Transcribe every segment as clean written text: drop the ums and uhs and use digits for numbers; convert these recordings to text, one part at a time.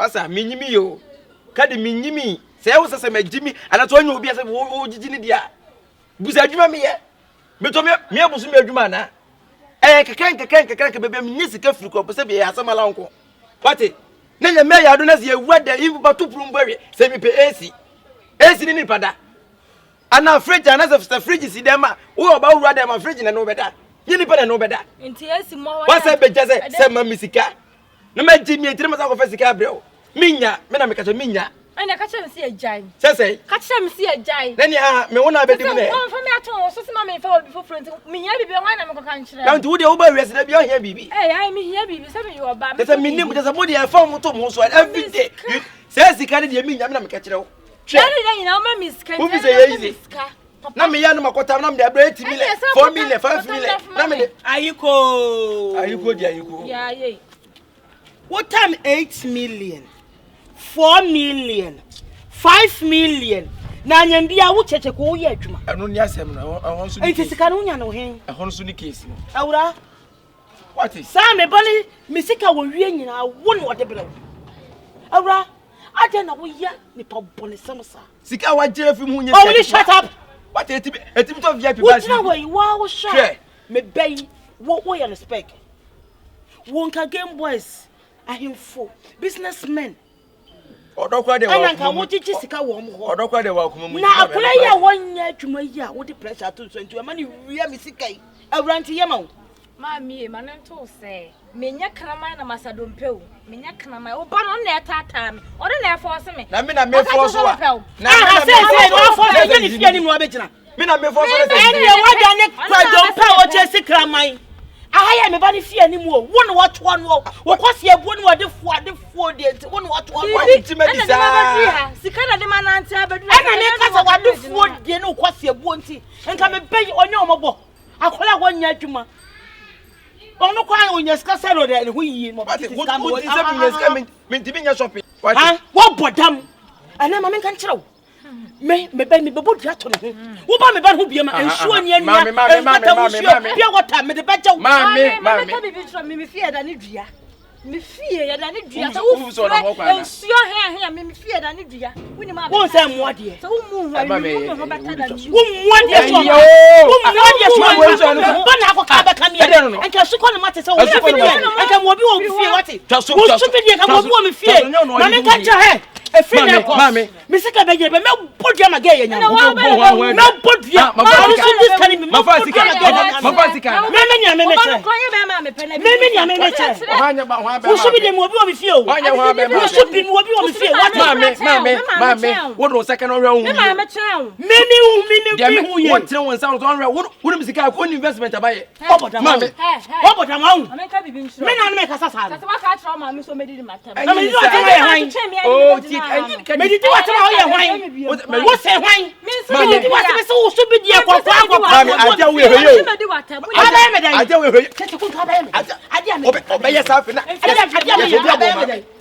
Wasa minyimi yo. Kadi minyimi. Se wo sese magimi ana to onye obi ase wo gigi ni dia. Busa adwuma me ye. Me to me abusu me adwuma na. Kaka bebe me nyisika firi ko se be asamala nko. Wate. Na nya me ya do na se ewuada ifu batu prumbwe se me pe AC. AC ni pada. Ana fridge ana se fridge si dem a wo oba wura dem a fridge na no beda. Ye ni pada no beda. Nti AC mo wa. Wasa be jase se ma misika. Na ma jimi etire ma sa ko fasika abreo. Minya, me na me kacho minya. Ana kacho me si ejai. Sese. Kacho me si ejai. Na ni ha me wona abedi me. Mo fa me aton so se ma me fa obi fo front. Minya bibi wan na me ko kan kire. Na nti wo de wo ba wiase na bi o hia bibi. Ai me hia bibi se me yo ba. Sese me nim sese mo de e fa mo to mo so every day. Sese ka de minya me na me ka kire wo. Daddy dey na ma miska. Wo bi se ye easy. Na me ya no makota na me de abra 8 million, 4 million, 5 million. Na me ayiko di ayiko. Yeah, yeah. What time 8 million? 4 million, 5 million. Na nyambia wo cheche ko wo ye adwuma. Anu ni asem na won so ni. Enti sika no nya no hen. Ehon so ni case no. Awura. What is? Sa me bani me sika wo wie nyina wo no de bele. Awura, ade na wo ya nipa bone samsa. Sika wa jere fi mu nya. Oh, will you shut up? What eti to VIP What na way wo shut. Me bay wo ya respect. Wonka game boys ahimfo businessmen. Odokwa de wa. Ana nka wo chichi sika wo mo ho. Odokwa de wa kuma mu. Na akula ya wonya adwuma yi a wo de pressure to 20 ma ni wia me sika yi. Awranti ye ma wo. Mami e manento se. Menya kraman na masadompew. Menya kraman. Oba no na etata me. Ode na force me. Na me na me force wa. Na say no force me ni fie ni mu abegina. Me na me force wa. Ene wa da ne kwadompa wo chesi kraman. Ahaya me ba ni fie ni mu o. Wo no wato no. Wo kwase ebu ni wode fo de enti wo no wato no. Sika na de manante abedu. Ana ne kasa wade fo de ne kwase ebu enti. Enka me beyi onye omobo. Akola wonya adwuma. Ono kwa onya sika sero de ne ho yi mo ba sika mo. Me ntimi nya shopping. Ha? Wo bodam. Ana ma me kan kire wo. Me be me bebodu ato ne ho. Wo ba me ba ho biema ensuo ni ania. Bia water me de ba jaw. Mami. Ka bibi tro me fie da ne dua. Me fie ya da ne dua. So wo ensuo he me fie da ne dua. Woni ma wo se mo ade. So wo mu ho ho beta da ni. Wo mu ade so. Wo mu ade so. Ba na akọ ba ka mi. Enka su ko ne mate se wo fie. Enka mo bi wo fie wate. Wo su bi de ka mo bi wo me fie. Ma me ka cha he. Efie na ko. Me sika be je be me bodua ma ga ye nya. Me bodua. Ma so this can be. Ma fa sika. Me nya me che. Me nya me che. Wo su bi de mo bi wo me fie o. Wo su bi mo bi wo me fie. Mami. Wo do second on round. Me me che. Me hu ye. Wo tire won sound on round. Wo me sika ko investment abaye. Mami. Wo bodam awu. Me ka bibi nshiro. Me na me kasa sa. Kasa wa ka tro ma me so me di matam. Na me do ati ya hwan. Oh, me di what ma o ye hwan. Wo se hwan. Me di what me so wo so bi di akwa. Mami, aja we hoyo. Aba me dai. Aja we hoyo. Tete ku ka ba me. Aja me. Obeye safi na.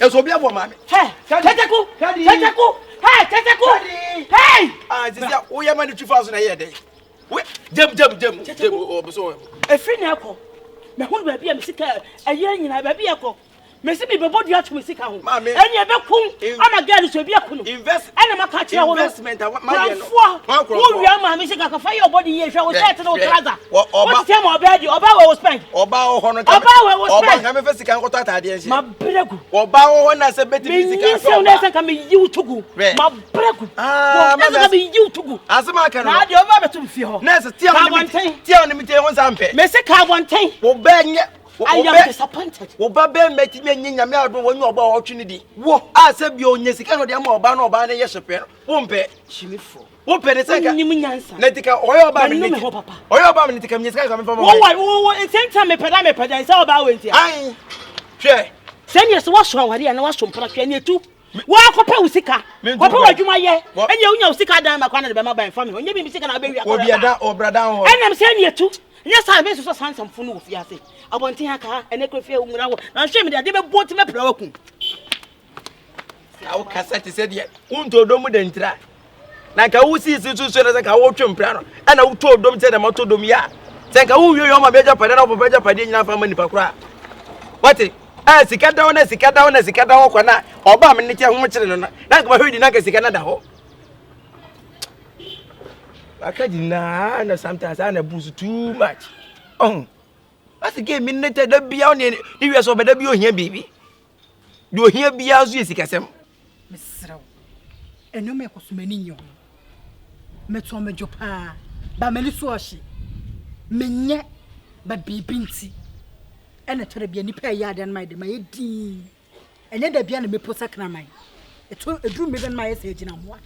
Eso bi abo mami. Tete ku. Hey, tete ku. Hey. Ah, zizia wo ye mani 2000 na ye dey. We jam oboso. Efie na akọ. Me hu ba bia me sika aye nyina ba bia akọ. Me se be bodu ato me sika ho. Enya be kun ama girl so bia kun. Invest. Ana maka kire wo. Investment ma ye no. Wo wi ama me sika ka fa your body ye hwa wo set no trouser. What time oba di oba we wo spend. Oba wo ho no. Oba we wo spend. Oba na me fe sika nkoto atade nsi. Ma bregu. Oba wo ho na se beti sika. Me se na se ka me yiw tugu. Ma bregu. Ah, ma se ka me yiw tugu. Asema ka no. Na de oba betum fie ho. Na se tia on me tia won sampe. Me se ka bonten. Oba nye I am disappointed. Oba be meti me nyanya me ado wonu oba otwe ni di. Wo ase bi onye sika no de ma oba na oba na ye hyepe. Wo mpe chimifo. Wo pe ne seka. Ni munyansa. Na tika oyo oba me ni. Papa. Oyo oba me tika me sika ka me fa mo. Wo same time me peda say oba we ntia. Ai. Hwe. Say yes wo so aware na wo so mpra hwe ne tu. Wo akopa usika. Kopa wadwuma ye. Enye unya usika dan makwa na de be ma ban fa me. Onye bi sika na be wi akwa. Obi ada obrada ho. Enam say ne tu. Yes, I been so handsome for no fiase. I want to have a necrophy. I'm sure me that they be bought me provoking. Our cassette said yet. Unto domu dentra. Like I will see so like I watch him piano. And I told them said I'm to dom ya. Think I will you my major padana of major padina family pakra. What it? Ah, sikada wo kwana. Oba me ne che ho kire no na. Na ka hwedi na ka sikana da ho. Akaji na sometimes I na boost too much. As again minute da bia o ne wi so be da bia ohia bibi. De ohia bia so yesikasem. Mesraw. Eno me kosumani nyo. Meto mejo pa. Ba mani so ohye. Menye ba bibi nti. Ene tore bia nipa ya dan mai de mai di. Enye da bia na me posa kana mai. Eto edru me ben mai se gina moa.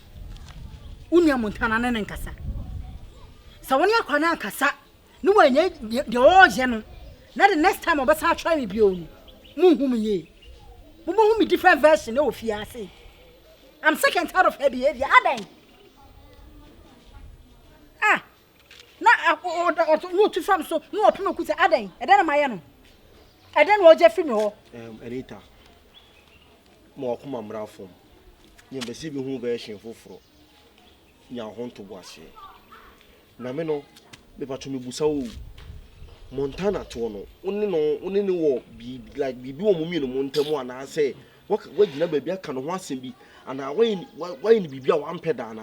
Unia montana ne nkasa. Sa woni akwana nkasa. No wanye de oje no. Na the next time obasa try me bio no. Munhu me ye. Munhu me different version e ofiase. I'm sick and tired of her behavior. Adan. Ah. Na no to from so no opimo ku say adan. E den ma ye no. E den wo je free me ho. Anita. Mo akoma mrafom. Nye besi bi hu version foforo. Nya ho to boase. Na me no be pato me busa o. Montana to no. Oni no wo bi like bibi wo mumi no montamu ana say wagina baabi aka no ho asem bi ana why ni bibi a wampeda na.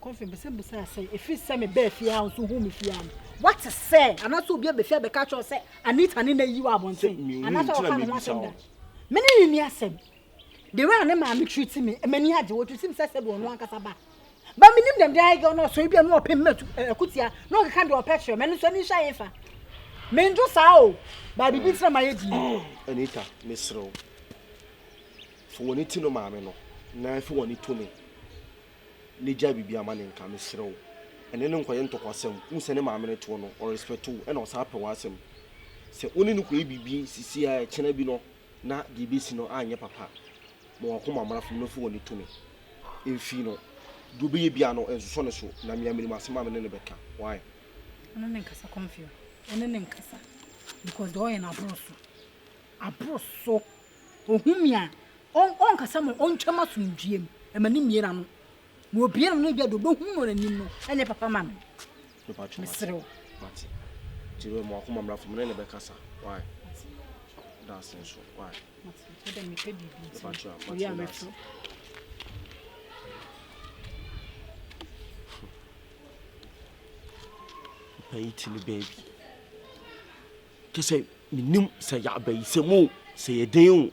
Confion be busa say Efie say me be Efie house hu me Efie am. What to say? Ana so obi be Efie be catch say Anita ne na yi wa bonten. Ana so ka no asem da. Me ne ni asem. The way na ma me treat me, mani age wo treat me say be ono ankasa ba. Ba me nim dem dey go no so bi no opem matu akutia no ka kan do petrol me no so ni sha yefa. Me ndo sa o ba bibi tra ma yedi. Anita, misro. For woni ti no ma me no. Na fi woni to me. Ni ja bibi ama ne nka misro. Ene ne nkoye ntokosem, unse ne ma me ne to no or respect e na o sa pe wasem. Se oni no ko bibi sisi a chena bi no na bibi si no anye papa. Mo akoma mara fo no fi woni to me. Efie no do be bia no enso ne so na me amiri masema me ne beka. Why? Ono ne nkasa Confion. Ono ne nkasa. Because the oil na abroso. Ohumia. On kasa mo on twama sundiem. E mani miera no. Mo obia no bia do hu no nanim no. Enye papa ma me. No patcho. Mesrew. Mati. Tiro mo akoma mra fo me ne beka sa. Why? That's so. Why? Mati. Dem me pe bibi. No patcho. Oya metro. Paiti ni baby. Kese minim se ya bayi se mo se yeden.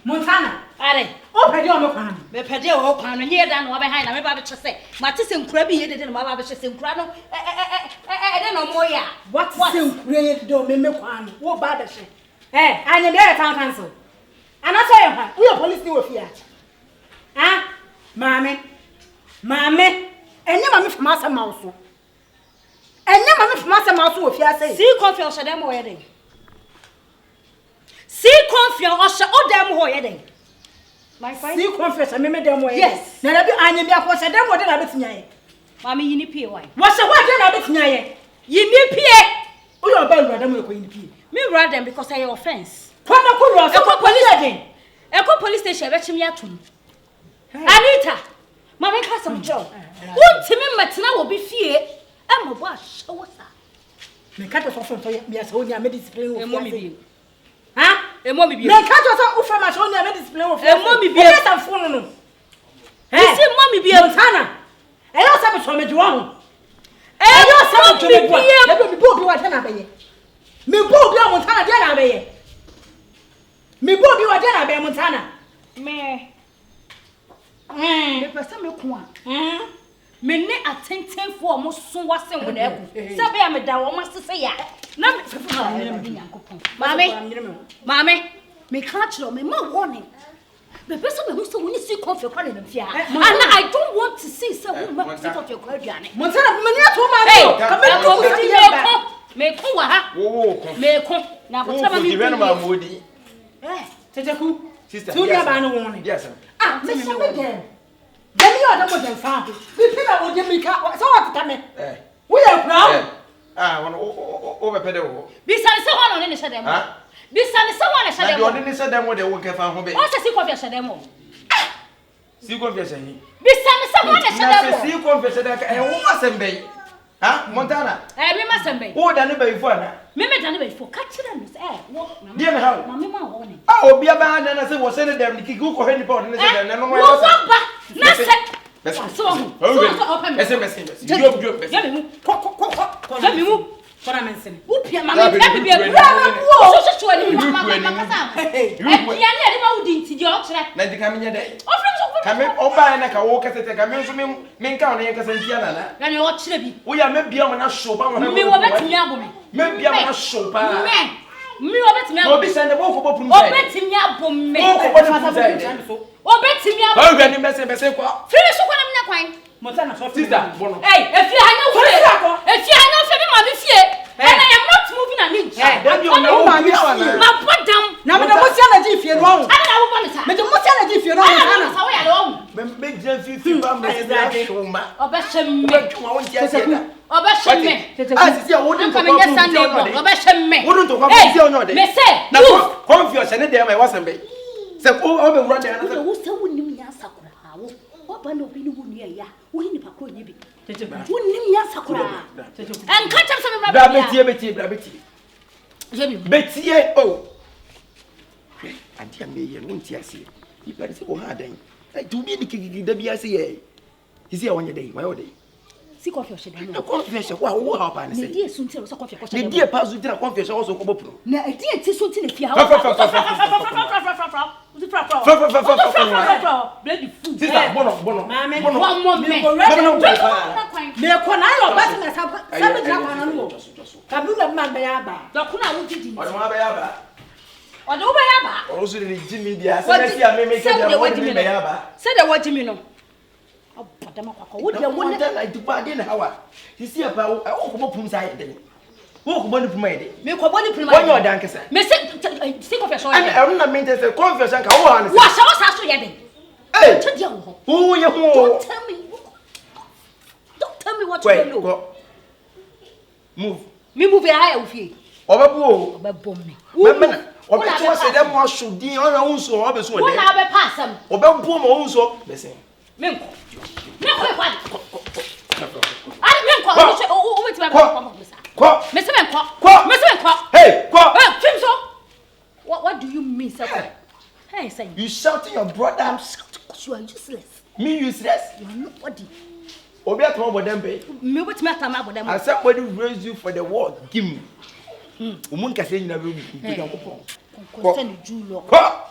Montana, are o pede o me kwan. me pede o kwan no nye da no obe han na me ba be chese. Ma te se nkura bi ye de no ba be chese nkura no de no mo ya. What se nkura ye de o me kwan. Wo ba da she. Anya dey town council. Ana so ye kwan. Wo police ni wo fia. Ha? Mame. Enye mame fama se ma so. Enye mame fama se ma so wo fia say. See Confion she dem wo ye den. See Confion o she o dem ho ye den. My friend. See Confion me dem wo ye. Yes. Na bi anya bi akọ she dem wo de na betinya ye. Mama yini pie why? Wo she wo de na betinya ye. Yini pie. Wo yo ba nwa dem wo ko yini pie. Me run them because I offense. Kwana ku ro so Eko police station be chim yatum. Anita, mama ka some job. Wontimi matena wo bi fie. E mo bo ahwo sa. Me ka to so me asa onya me discipline wo. E mo mi bi. Ha? E mo mi bi. Me ka to so ufa ma so onya me discipline wo. E mo mi bi. E sa funu no. Isi mo mi bi. Montana. E yo sa be so me juwa ho. E yo sa be me juwa. E be bo bi wa tana be ye. Me bo bi a Montana de na be ye. Me bo bi wa de na be Montana. Me person me ko a. Me ne atenten fo mo so wase wo na eku. Se be ya me da wo ma sese ya. Na me Mame, me can't show me more warning. The person who said when you see Confion crying in fear. And I don't want to see someone see Confion crying. Montana, hey, come on, me ko wa ha. Me ko. Na botama mi. Kyekyeku. Sister. Tu dia ba no won. Yes sir. Ah, me so me dem. Dem you adam mo dem fa. Me pina o dem ka. So what ta me? We are proud. O be pede wo. Bisa se ho no ne hye dem. Bisa se ho ne hye dem. Na de ne hye dem wo de wo ke fa ho be. O se si Confion hye dem o. Si Confion hye hi. Bisa se ho ne hye dem. Na si Confion hye dem wo asembe. Montana. Me masembe. Wo da ne be fo na. Me da ne be fo. Ka kire no se wo. Dia me ha. Mama ma wo ne. Obi aba na se wo se ne dem ki ko hwe ni pa o ne se dem na no mo. Wo ba. Na se. So open me. Ese. Job. Ya me mu. Ko. Ya me mu. Kora mensen. Upia mama e bia wo. So ani mama kasa. Ya ne de ma wudi nti je o kire. Na di ka me nya dai. Ofre Kame oba na ka wo kasete ka me nso me nka no ye kasenti ana na. Ya ne o kire bi. Wo ya me bia mo na show ba mo na. Me wo betimi abo me. Me bia mo na show ba. Me wo betimi abo. Obi sende bo ko bo pum O betimi abo me. Bo ko bo pum sai. O betimi abo. Ba gani mese kwa. Firi so kwa na mnya kwan. Montana so Sister, bono. Hey, Efie hanya wo. Efie hanya wo be ma me fie. And I am not moving an inch. Then you know ma me wana. Ma podam. Na me da mo tia na ji fie no. Ana wo ba me sa. Me da mo tia na ji fie no. Ana sa wo ya lo. Me je fifi ba me se show ma. Oba shemme. Tuma won tia tia. Oba shemme. Sisi a wodin to kwa Sunday mo. Oba shemme. Wodin to kwa sisi onyo de. Me say. Na Confion se ne de ma e wasembe. Se o be wura de na se. Wo se wonim nya sakura ha wo. Oba no bi ni wonu ya. Wo ni pa ko nya bi. Wonim nya sakura. En ka cham se me bra. Betie. Jemi. Betie o. Adi am ye no ntia se. Ipa se o ha dan. Tu bi ni kiki da bi ase ye. Isi a wonye dai, wa yo dai. Si Confion hye dem. Na Confion hye kwa wo ha pa ne se. Ne die sunti so Confion hye Ne dem. die pa su tira Confion hye wo so ko bopro. Na die ti sunti ne fia. Bloody food. Sister, bono. Mama, Bono. One more me. Me ko na yo ba se na sabe dra kwa na no. Ka bu na man be ya ba. Dokuna wo didi. O ma ba ya ba. O do ba ya ba. O so ni jimi dia se na sia me ke dia wo ni be ya ba. Se de wo jimi no. Abadama kwakọ wo de wo ne na itupa de na hawa. Sisi apa o ko bopum sa ye de. Wo ko boni puma ye de. me ko boni prima. Wonyo dan kesa. Me se Confion so ye. And na me say Confion ka wo ha ne. Wa sa so ye de. Hey. To dia wo. Wo ye ho. Don't tell me what you don't know. Go. Move. Me move ya ya ofie. Obabu o. Obebom me. Memena. Obi to se dem mo asodi on unso obeso o de. Wo na be pass am. Obempo mo unso. Listen. Menko. Me ko kwa. Ari menko o weti ba ko. Ko. Me se menko. Ko. Me se menko. Hey, ko. Film so. What do you mean, sir? Hey, say. You shouting your brother. I'm shouting because you are useless. Me useless? You are nobody. Obi atoma bodembe. Me what me atama bodembe. And somebody raise you for the world. Give me. Umun kase nyina be Yankopon. Concern Julo.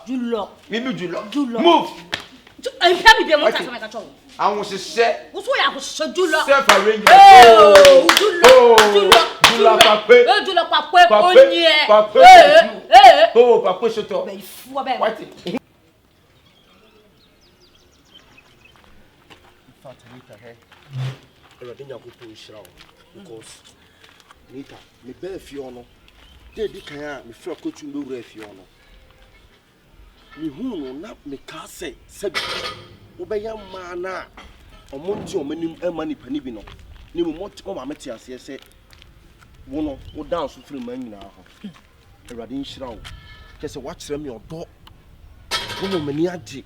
Julo. Me be Julo. Move. I'm happy be mo kase me ka cho. Awon sese. Wo so ya ko so Julo. Self arrange. Julo pape. Julo pape onye. Oh, pape shoto. Be fu be. What? Anita, hey. Yankopon shira because Anita, me be Efie no. Dey di kan a me fra kotu be wura Efie no. Me hu no na me ka say sabi. Wo be ya ma na omonti omanim ema ni pani bi no. Ni mo moti o ma meti ase se wo no wo dance free man nyina ho. Awurade nhira wo. Kese wa kire me odo. Wo mo mani ade.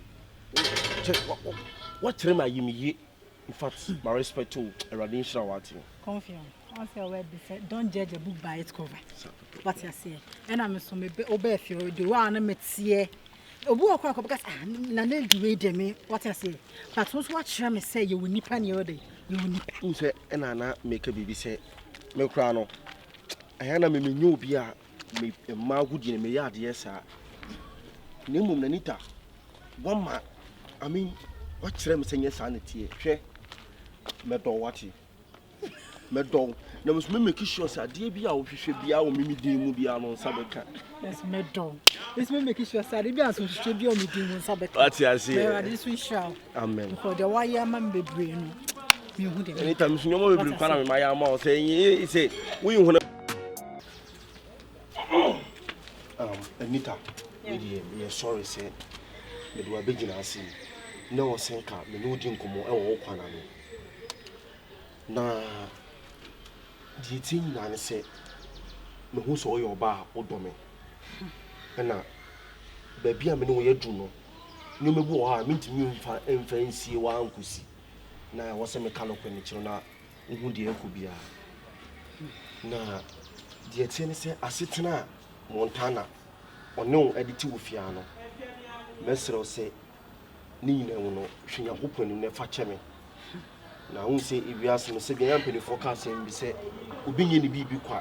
What kire ma yimiye. In fact, my respect to Awurade nhira wo ati. Confion. I say word say don't judge a book by its cover. What you say? And I'm so me obey if you do one metie. Obu akwa because na na do dey me. What you say? But once what share me say you will nipa ne ode. You will nipa. Unse na na make bibi say me kra no. Ayana me menyo obi a me ma gudi ne me ya de sa. Nemum na Anita. One ma I mean what kire me say nyesa na tie. Hwe me do wati. Me do na me make sure say ade bia wo hwehwe bia wo mimi din mu bia no nsa beka. Yes me do. It's me making sure say be so should be on me din won sabek. What you say? This we shall. Amen. For the why man bebre no. Me hu dem. Anytime you mo bebre kwana me my am say he say we hu Anita, we sorry say me do abegina ase. No senka me no di nkomo e wo kwana no. Na di tin na ne say me hu so yo ba odome. Na baby a me no ye du no. Ni me bu ha me ntimi mfa nsie wa ankusi. Na wo se me ka no kwani kiro na hu de ekubia. Na di tin say asetena Montana ono editi wo fia no mesro se ni nyina wo no hwenya hopani ne fa cheme na won se ewiase no se bia yampani forecast em bi se obi nye ni bibi kwa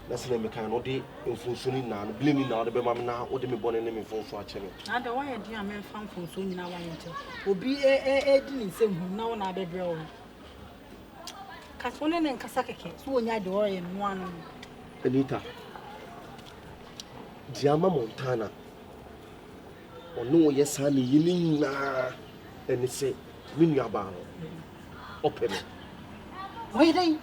na se na me kan no de mfunsuni na no blame na de be mam na wo de me bone ne me fonso a cheme na de why di am mfa mfunso nyina wa yente obi di ni nsem hu na wo na bebre wo kasone ne nkasa keke so wonya de wo ye no anu Anita Diama Montana ono yesa ni yini na eni se minua ba no opeme why dey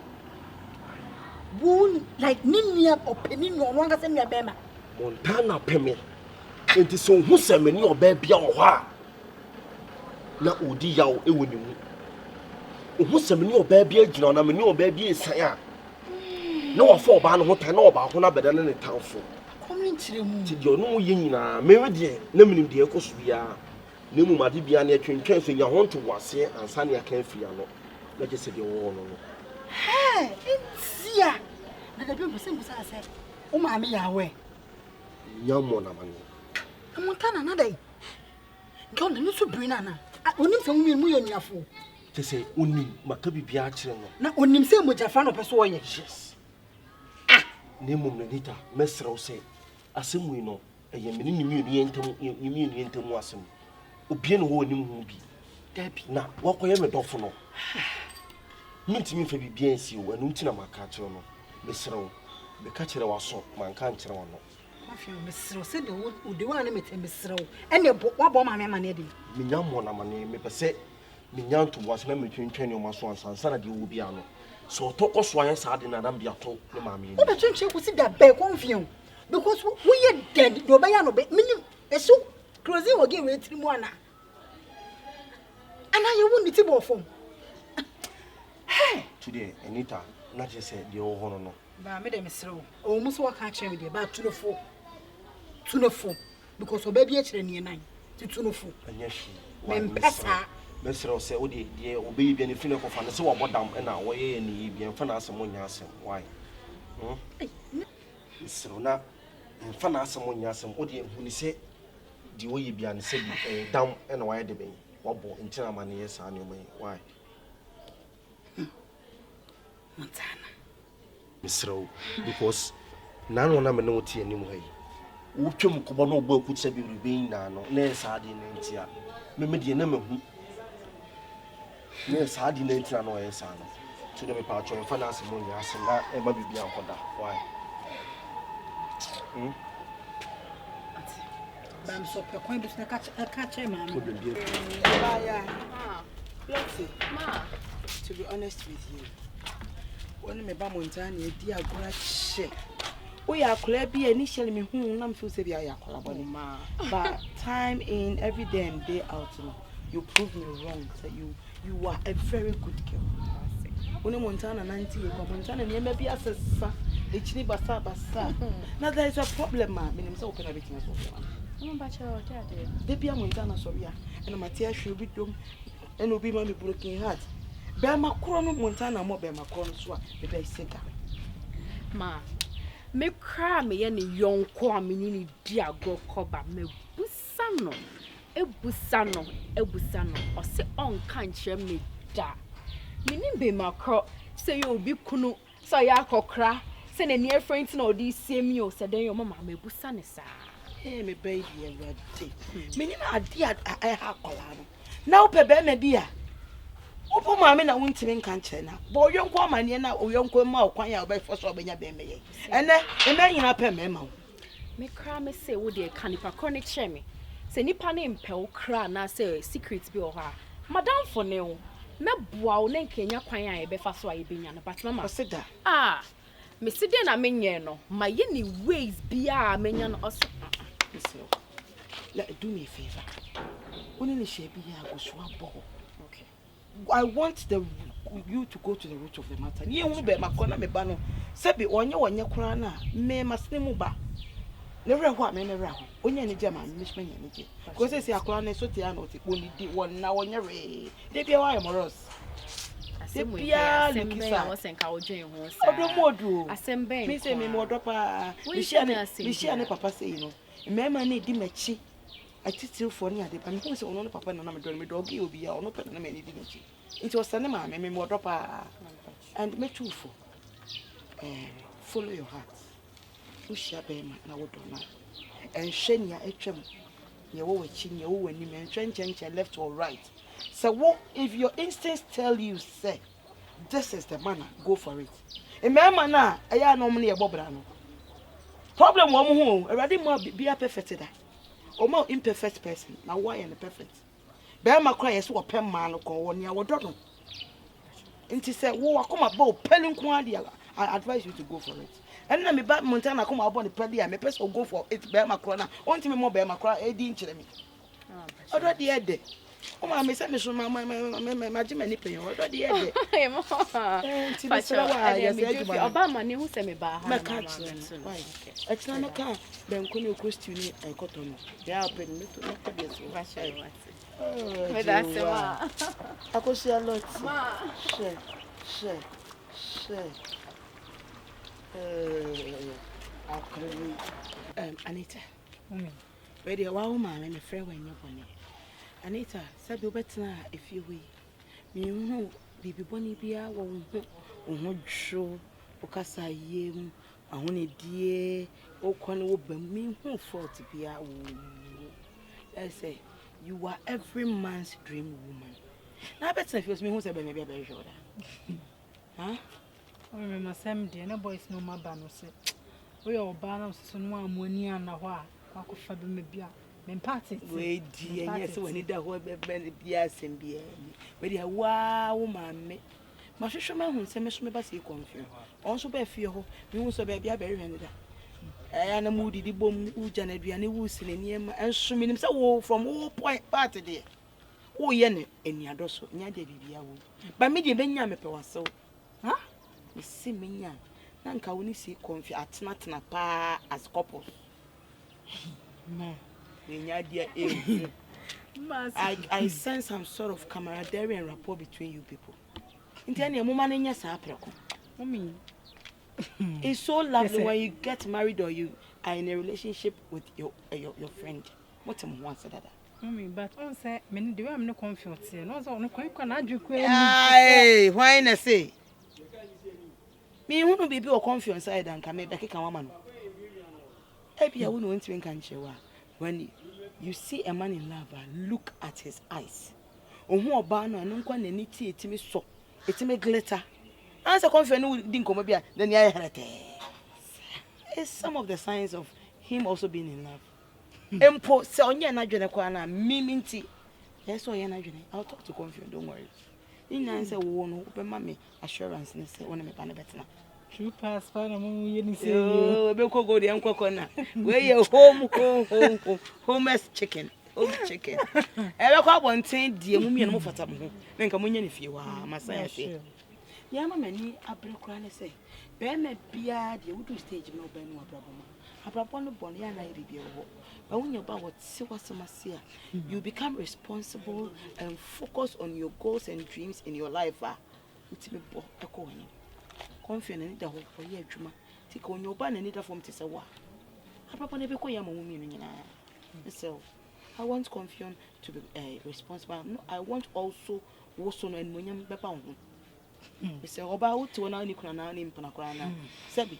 won like ninia openi no no anga se nua be ma Montana peme enti so hu se meni oba bia wo ha na odi yaw ewoni mu hu se meni oba bia gina na meni oba bia esan a na wo fo oba no ho tan na oba ho na beda ne tanfo community mu ti dio no ye nyina mewe de na minim de ekoso bia na mu made bia na twentwen so nya ho nto wase ansa na kan fia no na je se de wo no hey intia na da bi mbusa ase o ma me ya we nyamo na mane Montana na dai nko na so brina na onim se mu ye nuafo te se onim maka bibia a kire no na onim se mojafa no peso oye yes ne mum na Anita mesrɛ se asemu yi no eye meni ni yentam asem obie no wo onim hu bi dabi na wakoye me dɔfo no mintimi fa bibia nsi wo anu ntina maka kire no mesrɛ wo be ka kire waso manka nkire wo no mafia mesrɛ se de wo de wa na metem mesrɛ wo ene wa bo ma me ma na de minya mo na mane me pese minya nto bo asena metwentwen ne o maso ansansa na de wo bia no so toko so ayen sa de na dam bia to ne ma me ni o betwentwe ko si da be Confion because we ye dead do be ya no be mini eso closing wo ge we trimu ana ye won ti bo fom hey today Anita na je say de wo hono no ba me de mesrɛ wo o mu so wa ka kire me de ba tunofo because o ba bi a kire ne nan ti tunofo anya shi me pesa mesrɛ se wo de obeyi bia ne fine ko fa ne se wo bodam na wo ye ne bia fa na asem nya asem why mesrɛ na fa na asem nya asem wo de hu ni se di wo ye bia ne se bi dam na wo ye de ben wo bo ntina ma ne ye sa ne omai why Montana mesrɛ because nanu na me no tie anim ha yi wo twem ko bo no bo akutsa bi rubin na no na sa de na ntia me de na mahu ne sa di na ntina no ye sa no so de me pa cho fa na asem nya asem na e ma bibia nkoda why bam so pe kwan bi na ka che ma ko de bi ya Lotty Ma, to be honest with you when me ba Montana e di agora che o ya kola bi initially me hu na me feel say bi ya kola body Ma. but time in every day and day out you prove me wrong that you are a very good girl when Montana 90 you come Montana ne me bi asesa e chini basa now there is a problem ma me say open a business for I'm about to baby Montana sorry and Matia should be dom and obi ma me broken heart be ma kro no Montana mo be ma kro no so a be be sega Ma, me cry me ye ne yonko a me ni di agro cover me busano. Ebusano o se on kan kire me da. Me ni be makro say you obi kunu so ya akokra say na near friends na odi same o say den your mama me busane sa. Hey me baby everyday me ni na ade a ha kola no na wo pe be me bia opo maame na wontimi nka nche na bo yonko amane na oyonko ma okwan ya obefo so obenya be meye ene nyina pe me ma wo me cry me say wo de kanipa chronic share me say nipa ne mpe wo cry na say secret bi o ha madam for ne wo me boa wo ne nkenya kwan a ye be fa so a ye benya no but mama Osida me si de na menye no ma ye ni ways bia menya no oso do me a favor. Only share be ya go so abo. Okay. I want you to go to the root of the matter. Ye hu be makona me ba no. Se be onye kura na me masne mu ba. Ne wre ho a me ne wre ho. Onye ne je ma me shme nya ne je. Ko se akura na so te ya no te oni di won na onye re. De bia wa amoros. Bia le kisa wo senka wo dwen ho sa. Odo modu. Asembe. Me say me mo dropa. Me share ne papa say you know. Mema na di machi atitiri for ni ade pa me say ono no papa na me do me dog e obi ya ono pe na me di machi nti o sane ma me mo drop and me too for follow your heart ushia be ma na wodo na and hwenia etwem ye wo wachi ye wo wani me nchenchen left or right so what if your instincts tell you say this is the manner go for it e mema na eya no mo na ye bobra no problem wo mo ho already mo be perfect da o mo imperfect person na why and perfect be ma kra yes wo pem ma no ko woni a wodo no nti say wo akoma ba o peli nko ade I advise you to go for it and na me ba montana akoma abo ne peli a me person go for it be ma kra na onti me mo be ma kra e di nkire me odo de ede o ma me say me so ma jima ni pe odo de ede e mo nti be sera wa ya say aduma oba ma ne hu se me ba ha na ma extra na ka ben ko ne question ni e koto no ya open me to na be so ba sure what me da se ma akosi a lot ma she Anita ready wa wo ma me frɛ wa nyɛ bɔne Anita sabi obetna Efie we me hu bibi bɔne bia wo ho dwo okasa yem ahone die okone wo bam me hu fault bia wo I say you are every man's dream woman na betna Efie me hu say be me bia be joda me masem de na boys no maba no se we oba na so no amoni ana ho a akofa be me bia me party we di enye se wani da ho be bia asem bia we dia wa wo ma me ma hwehwe ma hu se me so me ba se Confion on so be Efie ho me hu so be bia be rehwe da na mu didi bom u jana aduane wu sine niam enso minim se wo from wo point party there wo ye ne eniado so nya de bibia wo ba me de benya me pe waso me si menya na nka woni si Confion atena pa as couples no I sense some sort of camaraderie and rapport between you people. Inteni mo man nya sa apreko. Mommy, it's so lovely when you get married or you are in a relationship with your friend. What am want say that? Mommy, but on say me the way I'm no Confion say no so no kwa na adwekwa hey why na say me who no be o Confion side and come back kan mama no ebia wo no ntwe kan chewa when you see a man in love look at his eyes ohu oba no anu kwa na ni ti etimi so etimi glitter answer Confion no di nkomo bia then ya herete it's some of the signs of him also being in love empo se onye na dwene kwa na miminti yes onye na dwene I'll talk to Confion, don't worry in answer wo no be ma me assurance ne se wona me ba na betena true pass fa na mo ye ni say oh be ko go de enkoko na we ye homeless chicken chicken e be ko abonten die mu mienu mo fata mo ho me nka mo nya ne fie wa masaya fie ya mama ni abrekura ne say be ma bia de wudu stage no be no abrabo no bon ya na iri bia wo ba wonya ba what se wasemase you become responsible and focus on your goals and dreams in your life utime bo ekoni Confion Anita ho for ye adwuma tika onyo ba na Anita form tese wa apapa na be ko ya mamu mienu nyina so I want Confion to be responsible. No, I want also woso no enmonyam beba ho say oba wuti na ni kuna na ni mpana kura na sabi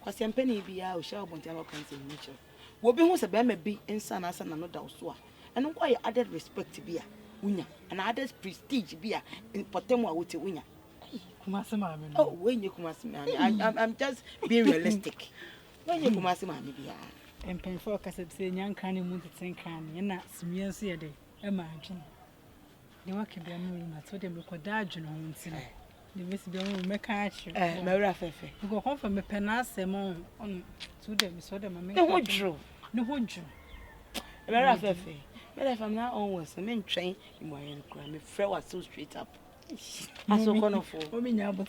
kwase mpani bia o sha obonti ama kan se nature wo bi hu se be ma bi ensa na asa na no da so a eno kwa ye added respect bia unya and added prestige bia important a wuti unya kumase mama no oh when you kumase mama I'm just being realistic when you kumase mama bia pen for Cassette say, young canny moon to think canny, and that's me and see a day. Imagine. The work can be a moon, I told them we could dodge on one scene. The Miss Bill may catch you. Mary Efie. You go home from a penas on to them, so them. No one drew. No one drew. Mary Efie. But if I'm not always a main train in my own crime, if Fred was so straight up. I so wonderful.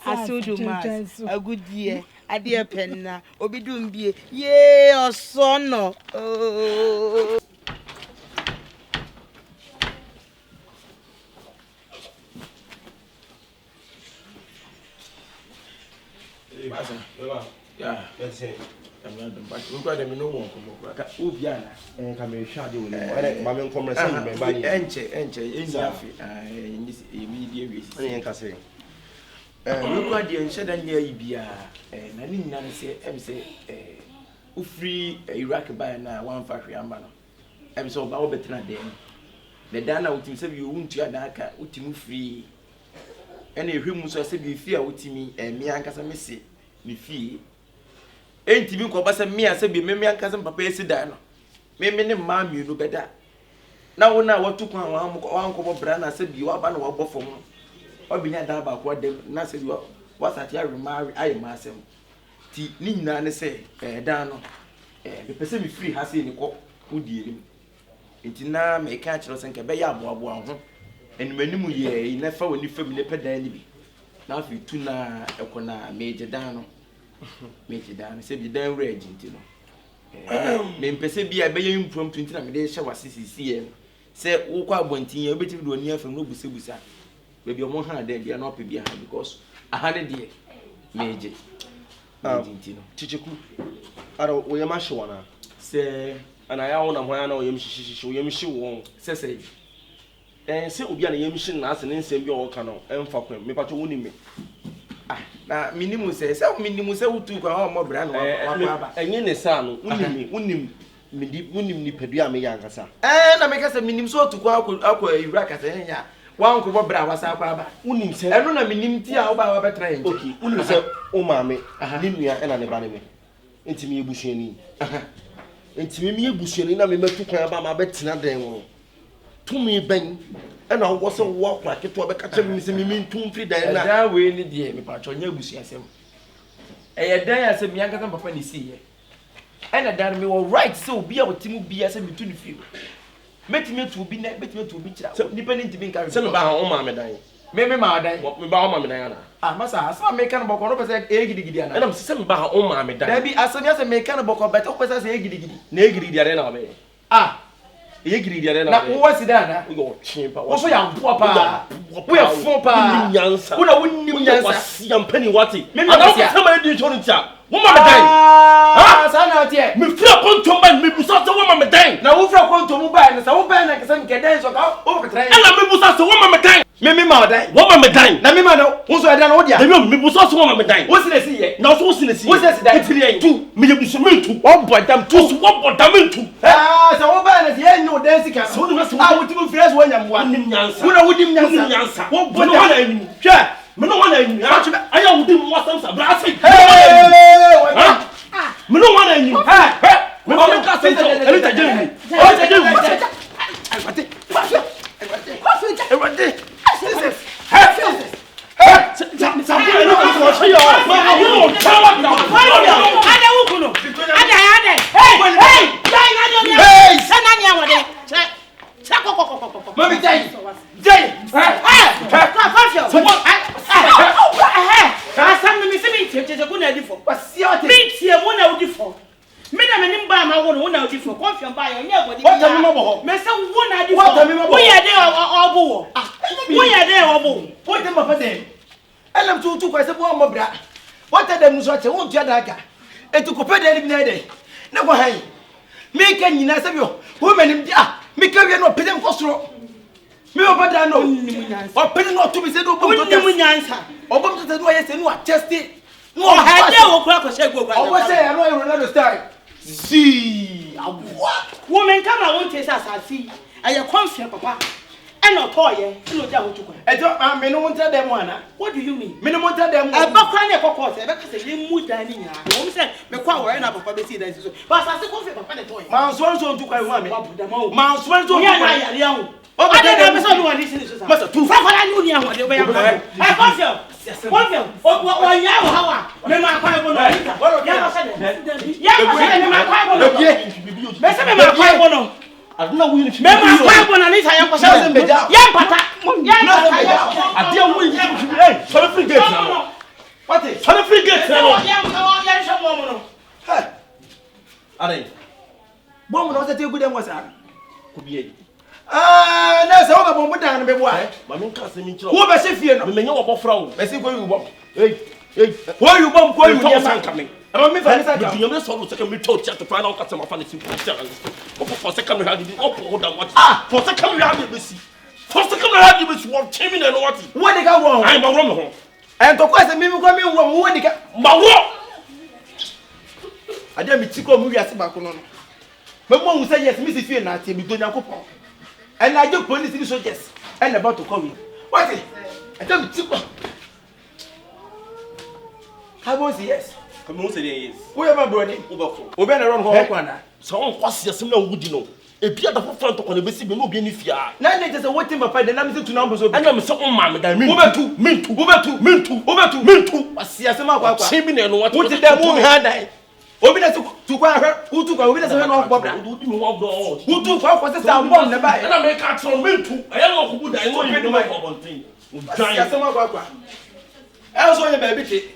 I so do mass. A good year. A dear penna. Obi doom be. Yea, or son. Oh. Yeah, that's it. I'm not done, but we've got them no one come over. Ubiana, and come in shady with him. Mamma conversation by Enche, in this immediate reason. Look at the ancient and near Ibia, and I didn't say, say, free Iraq by now, one factory ambano. I'm so about better than them. The Dana would himself you won't your Naka, would you free. Any humus was said you fear with me, and me and Casamisi, me fee. Ain't you go back me and say, be me and cousin Papa Sedano. Me, mammy, you know better. Now, when I want to come one couple brand, I said, you are one of for me. Or be not about what them, not said you was at your remarry, I am myself. Tea, Nina, and say, Dano, the person be free has in the court, who dear him. It now may catch us and Cabaya, and when you ye, never when you family pedani. Now, if you tuna, a major Dano. Make it down, say, be damn raging, you know. Then Persebi, I be impromptu into the shower CCCM. Say, oh, quite one thing, a bit of one year from Nobusibusa. Maybe your 100 then be an up behind because 100 years. Major. Kyekyeku. I don't wear my show. Say, and I own a man or Yamshi, say, and say, Ubian Yamshin as an insane your canoe, and for me, but you wouldn't me. Na minimum says, so minimum say who took our more brand and in the son, wouldn't me pedia me younger, sir. And I make us a minimum so to go out Iraq as a one could bra was our baba. Wouldn't say, I don't know minimum tea about our train. Okay, wouldn't say, oh, mammy, Linia and Anibani. Into me, Bushini. Into me, Bushini, I remember to care about my bed tonight. To me, Ben. And I was a walk like it was a catcher, Miss Mimmin, 2 3 days. That way, in the day, me patch on your bush, as him. A day as a young cousin for any see. And I done me all right, so be able to be as a between the few. Met me to be net, met me to be depending to be carried. Some about home, mamma dying. Maybe my day, what about Mamma Diana? I must ask, I make a book on opposite egg, and I'm some about home, mamma. There be as soon as I make a book of better opposite egg, negri, the arena. Ah. Now, what's it done? We go cheap. What's your papa? We are 4 pounds. Who wouldn't even see and penny watty. Maybe somebody did on it. Woman, ah, son out here. Me feel upon to man, me was not a woman dying. Now, who from to mobile and so bad like some cadence or over train. And I was not a woman dying. Maybe mother, woman dying. Now, me man, who's I don't know. Me was also woman dying. What's the sea? Now, what's in the sea? What's that? Two, me was to one but them two, one but them two. Ah, so bad as you know, dancing. So, I would even feel when I'm one in Yansa. Who I wouldn't answer. What would I mean? Yeah. Me no wanna you. I am with what some brassi. Hey! Me no wanna you. Hey! Me no wanna say so. Anita Jimmy. Oh, Jimmy. I want it. I want it. Hey! Mommy Jay. Confrontations. I said me see me go na difo. What's your thing? Me tie mo na difo. Me na me nim ba ma wo na difo. Confion ba yo nya body. What am me mo? Me say wo na difo. What am me mo? Wo ya dey obo wo. Wo ya dey obo. What dem ba dem? Elam tu kwa se bo mo bra. What dem so che wo tua daga. Etu ko pe dey na dey. Na ko han. Me ka nyina se bi wo manim dia. Me ka wi na opedem ko soro. Me obada no. Opedem no to me se do bo to ta. Obom to say no yes no chest no hade wo kura ko shego gwa o say I know Ronaldo style see what woman come I want to say asasi aye Confion papa no toy, no doubt. I'm minimum tell them one. What do you mean? Minimum tell them. I'm not crying a cockle, because they mood dining. I won't say, the choir and up for the sea. But I say, coffee, toy. Mount Swanson took my woman. Mount Swanson, young. Oh, I don't know what this is. Master, two. I knew you what they were. I Confion. Confion. Oh, yeah, how? Remember, I want to. I don't know when you remember Anita, I was saying, I deal with you. So free get. What is so free get? Hey, Bomb was a good was could be. Ah, that's all about what down be why. Mamma Cassim, who was if you know about Frau, I see where you walk. Hey, why you bomb going to coming? I mean, I'm so second we told to find out customer funny for second we had it up or down what. Ah, for second we had it see. For second we had it what chimney and what. What they got wrong? I'm a wrong. And of course, the people come in what they got. I didn't be tickle movie as back on. But one will say yes, Mrs. Fiona, not be doing a couple. And I do police in the soldiers and about to come in. What is it? I don't be tickle. How was yes? Come on, say yes. Who am I burning? Over around Hawkwana. So on was yes, no would you know. A pier of front of the basic no be any fear. Now let us waiting for the numbers to numbers of and I'm so on mamma that mean to. I see as a map shaming and what did that woman had. Obina to who took over the no problem. Who took off was the sound bomb the buy. And I make out from mean to. I don't know who I know my one thing. Giant some of our else on your baby.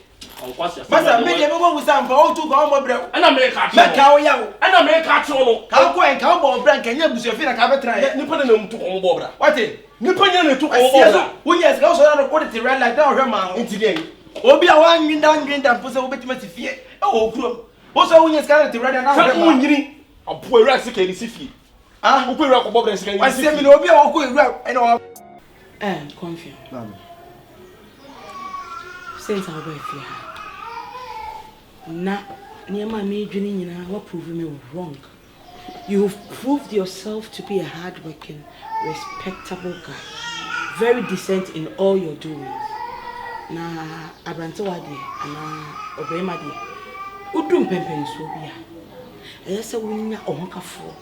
Master, me never want some for all to go on, bro. And I make a cow young. And I make a solo. How go and cowboy brand can you feel like I've tried? Nippon to Ombra. What it? Nippon to Ombra. We has also not a quality red like down her mouth today. Obi, I want me down green and put a bit of fear. Oh, group. Also, when you're scared to red and I'm a poor rascal is Efie. Ah, who put up a bob and say, I said, no, be all good. I know. And Confion. Since I'll be here. Nah, near my majoring in our proving me wrong. You've proved yourself to be a hard-working, respectable guy, very decent in all your doings. Nah, Abrantawadi and Obemadi, Udum Pempen Sobia. Yes, a winner or Makafo.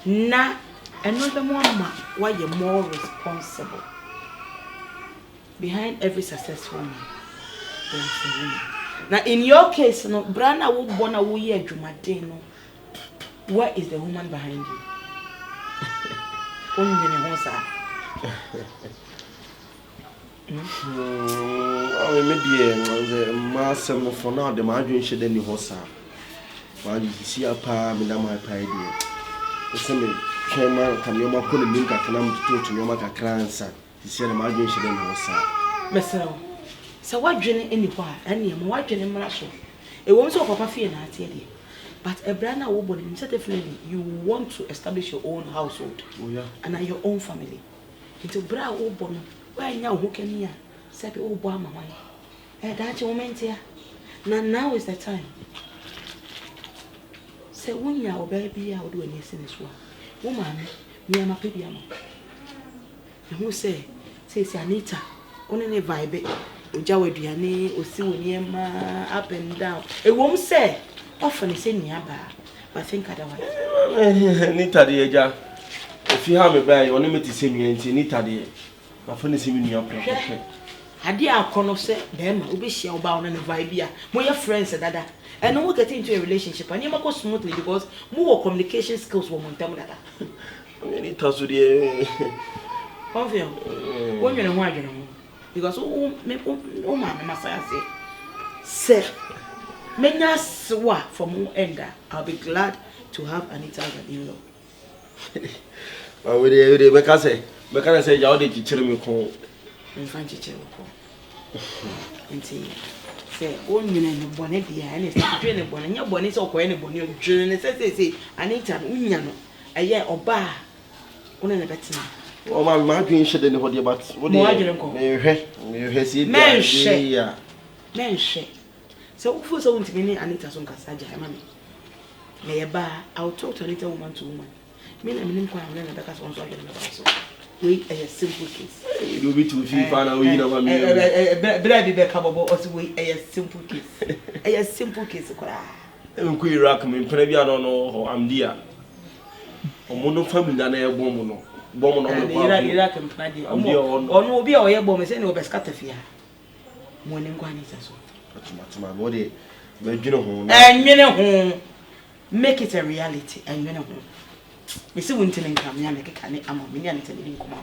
Nah, another mama, why you're more responsible. Behind every successful man, there is a woman. Now, in your case, no, Brana would born a year Jumadeno. Where is the woman behind you? Only in a house. I mean, the master for now, the margin should any horse. While you see a pa, Madame, my pie. The same chairman can you call a link at Kanam to your Maka Cransa. He said, the margin should any horse. Messel. So what journey anywhere, and what journey marshal? It won't so papa fear not here. But a brand new woman, definitely you want to establish your own household. Oh, yeah. And your own family. Into bra old bonnet, where now who can hear? Sappy old bomb away. That's your moment here. Now is the time. Say, when you are baby, I will do anything this one. Woman, me and my baby. And who say Anita, only vibe. Ujawe diane osi woniema up and down. It won't say often say niaba, but think otherwise. Anita de eja. If you have a buy, only me to see me and Anita de. My friend is in your property. Ade akono say dem obi hia oba on na vibe a. Mo your friends dada. And no get into a relationship and you go smoothly because more communication skills wo montam dada. Anita so de. Confion. When you know adwene ho. Because oh man, Messiah say, menya swa from ender. I'll be glad to have Anita as an in-law. Oh, we make us say, y'all did chill me call. In French, chill call. And say, oh, you know, bonnet, and it's doing a bonnet, your bonnet, or anybody, your say, Anita, Unyano, a year or bar, one in a better. Oh, my dream should know what about what do you mention. So, for so to me, Anita's on Casaja, mammy. May a bar, I'll talk to Anita woman to woman. Me and Minquan, and the Cassons are getting about so. We a simple case. You be too feel fan away na ma me. Brother be kababo also we a simple case. A simple case kwa. Em ku Iraq me mpena bia no am dia. Omo no family na na egbo mo no. Bo mo no mo kwa. Iraq mpena dia. Ono obi a oye bo me say na obeska fia. Mo ne nkwa ni so. Atuma mo de be dwene ho. Enwene ho. Make it a reality. Enwene ho. Me see won tin nkam ya me keka ne ama me ne Anita ne nkoma.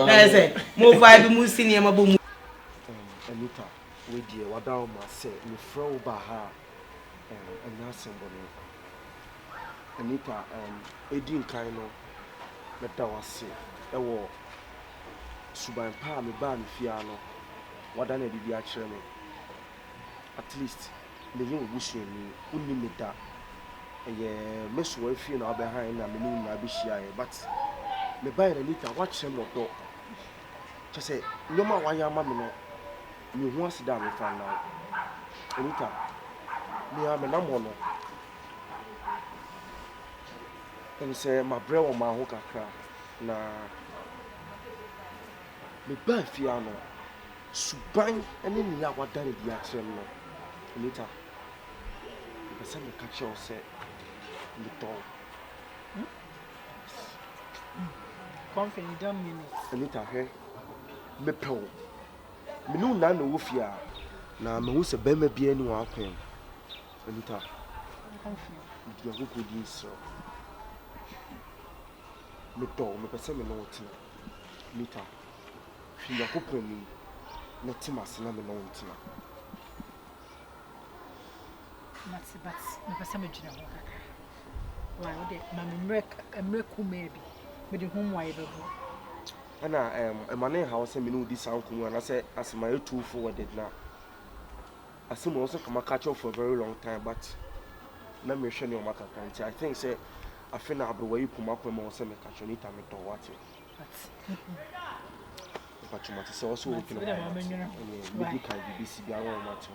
Na say mo vibe mu senior mabo mu. Anita, we die wada o ma say me fro ba ha. Anya sembo no. Anita, edi nkan no meta wase ewo suban pa me ba me fia no wada na bibi a kire me. At least me yin obusu ni unni meta meso Efie na behind na me na be shia but me buy Anita watch him do just say nyoma wa ya ma me no me hu asida me fa na Anita me a me na mo no and say my bre wo ma ho kakra na me buy Efie no suban ene ni ya wada na bi a kire no Anita me say me catch you say little. Confion, you don't mean it. Anita, hey, me pew. Me no na no wofia. Na me hu se be me bia ni wa kwen. Anita. Confion. You go go di so. Me to, me pese me no tina. Anita. Fi ya ko pon ni. Na tima se na me no tina. Matsi, but me pese me dwene ho kaka. Why would mama maybe with the home why bebo Ana emane how say me no di sound kumu and I say as my too forwarded now. As me also come catch up for a very long time but na me hwe ne o makaka I think say I feel na be way puma kwa mo say me catch Anita me to what but you must say also open up me can BBC bia won match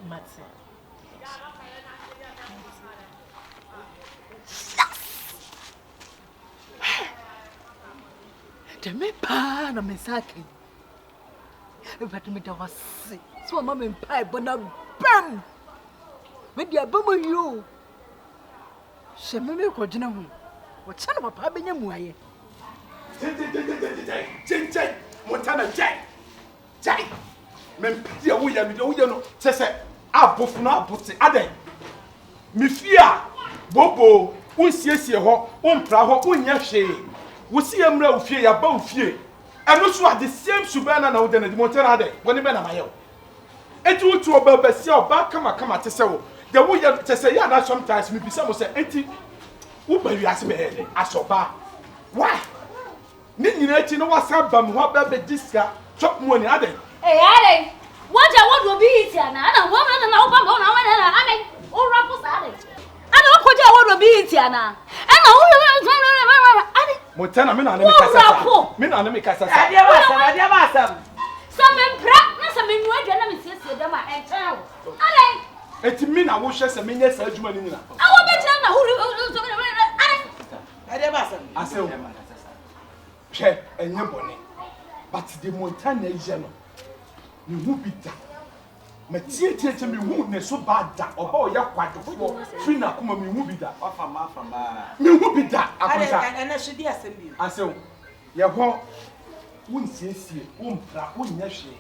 me pa na me sake but me da was so mama me pa but na bam me dia bam you she me ko gina hu wo chana papa benya muaye Jai Montana Jai me pia wo ya no sese abofu na abote aden me fia bobo unsiesie ho umpra ho unya hwe wo si amra wo fie ya ba wo fie eno so at the same subana na wo de na Montana aden woni be na mayo enti wo tu oba si oba kama te se wo de wo ya te se ya na sometimes me bisa mo se enti wo ba wi ase be hele asoba why ni nyina enti no wasa ba me ho ba be diska chop money aden Aden what will be it na na wo na wo ba mo na na aden o rapo sa aden ana wo koja what will be it na ana wo aden Montana me na me kasa me na me kasa Adia ba sam some mpra na some nnu adwa na me siesie dem a enchen wo aden enti me na wo hwe se me nye sa adwuma ni nyina awo be tira na huru aden Adia ba sam ase wo hwe enye bone but the Montana je no me hu bita me tie me hu ne so bada oba o ya kwadofo fi na kuma me hu bida afama me hu bida akonta ana so di asem ase wo ye ho wonsiesie wompra wonnya hwe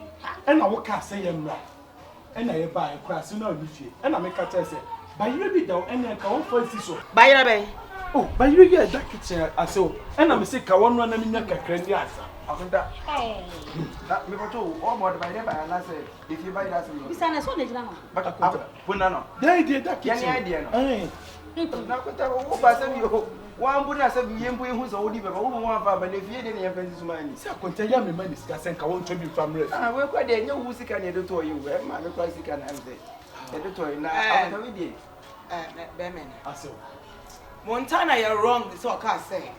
ena wo ka se ye mra ena ye ba e kra se na odifie ena me ka tell se bayire bi da ena ka wo fancy so bayira be oh bayire ye da kitchen ase wo ena me se ka wonu na me nya kakra ndi asa akonta na me photo o mo de bayire ba na se if you buy that me bisa na so na jira no baka konta puna no dai da kitchen yani idea no eh na kota o ba se mi o wa mbu na se mi yembu ehu so odi be ba wo mo afa ba na fie de ne yemfa nsi sumani se akonta ya me mani sika sen ka won to bi family ah we kwa de nya wu sika ne do to yi we ma me kwa sika na mze e do to na afa we de be men ase wo Montana you wrong so ka say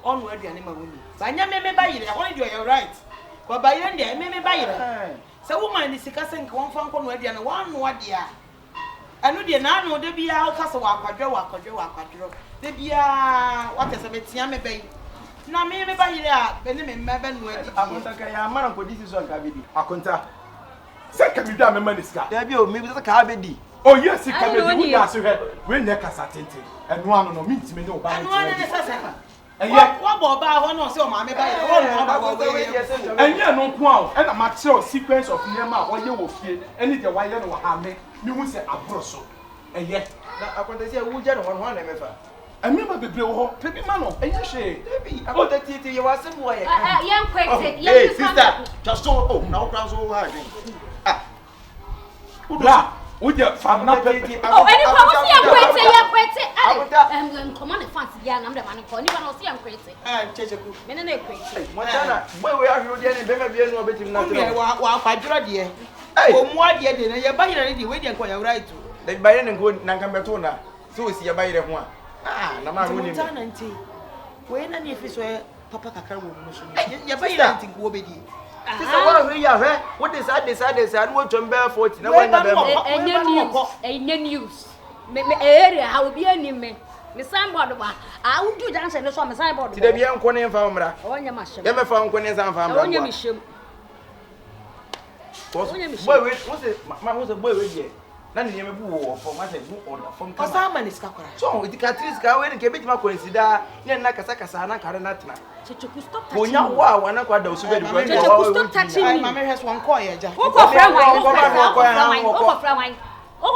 on we aduane ma woni ba nya me bayire ho ni you right ko bayire nde me bayire se woman ni sika sen ka won fa nko no aduane wan no ade a anu de na anu de bia o ka se wa akwadwo de bia what se metia me bay Na me ba hire a be ne me mba no adi. Akonta ka ya mara ko disi so nka be di. Akonta. Se ka mi da me maniska. Da bi o me bi se ka be di. Oh yes, ka be di. Wo da so he. We nya kasa tente. Enu anu no mi ntime ne o ba. Anu anu ne sasa. Wa bo ba ho no se o ma me ba hire. Wo no ba we. Enye no nko a, e na ma tell sequence of name a wo ye wo fie. Eni de wa ye no ha me. Mi hu se abro so. Eye. Na akonta se wo je no ho na me fa. Emi ma bebre wo ho. Pebi ma no. Enye hwe. Debi. Akonta titi ye wa se mo ye. Yan kwete. Hey sister, just so na wo kran so ha den. Bra, wo je fam na pepe. Oh, any kwa wo si yan kwete. Come on the fancy ya na mde man ko. Ni ba no si yan kwete. Kyekyeku. Me ne kwete. Montana, boy we ahwo de ne be ma bia no obetim na Me tro. wa kwadro de. O mu ade de ne ye ba hire de we de ko ya right. Da ba ye ne ko na kan beto na. So si ye ba yire ho a. Na ma ho ni. Montana nti. We na ne fi so papa kakra wo mu so. Ye ba hire nti ko obedi. Sister wa hwe ya hwe. What is that no twem be 40 na wa na be mo. Enye news. Me area ha obi anim me. Me signboard ba. Udu junction ne so me signboard. Ti da bia nko ne mfa omra. Onya ma hyem. Ye me fa nko ne san fa omra. Onya mi hyem. Boy we wo se boy we die. Na ne yeme bu wo for ma se bu order from kama. Osama ni skakora. So it catrice ka we ne ke betima consider ne na kasa na kare na tena. Kyekyeku stop touching. Onya wa wa na kwa da osu be di. Kyekyeku stop touching me. Mama hwe so nko ye ja. Wo ko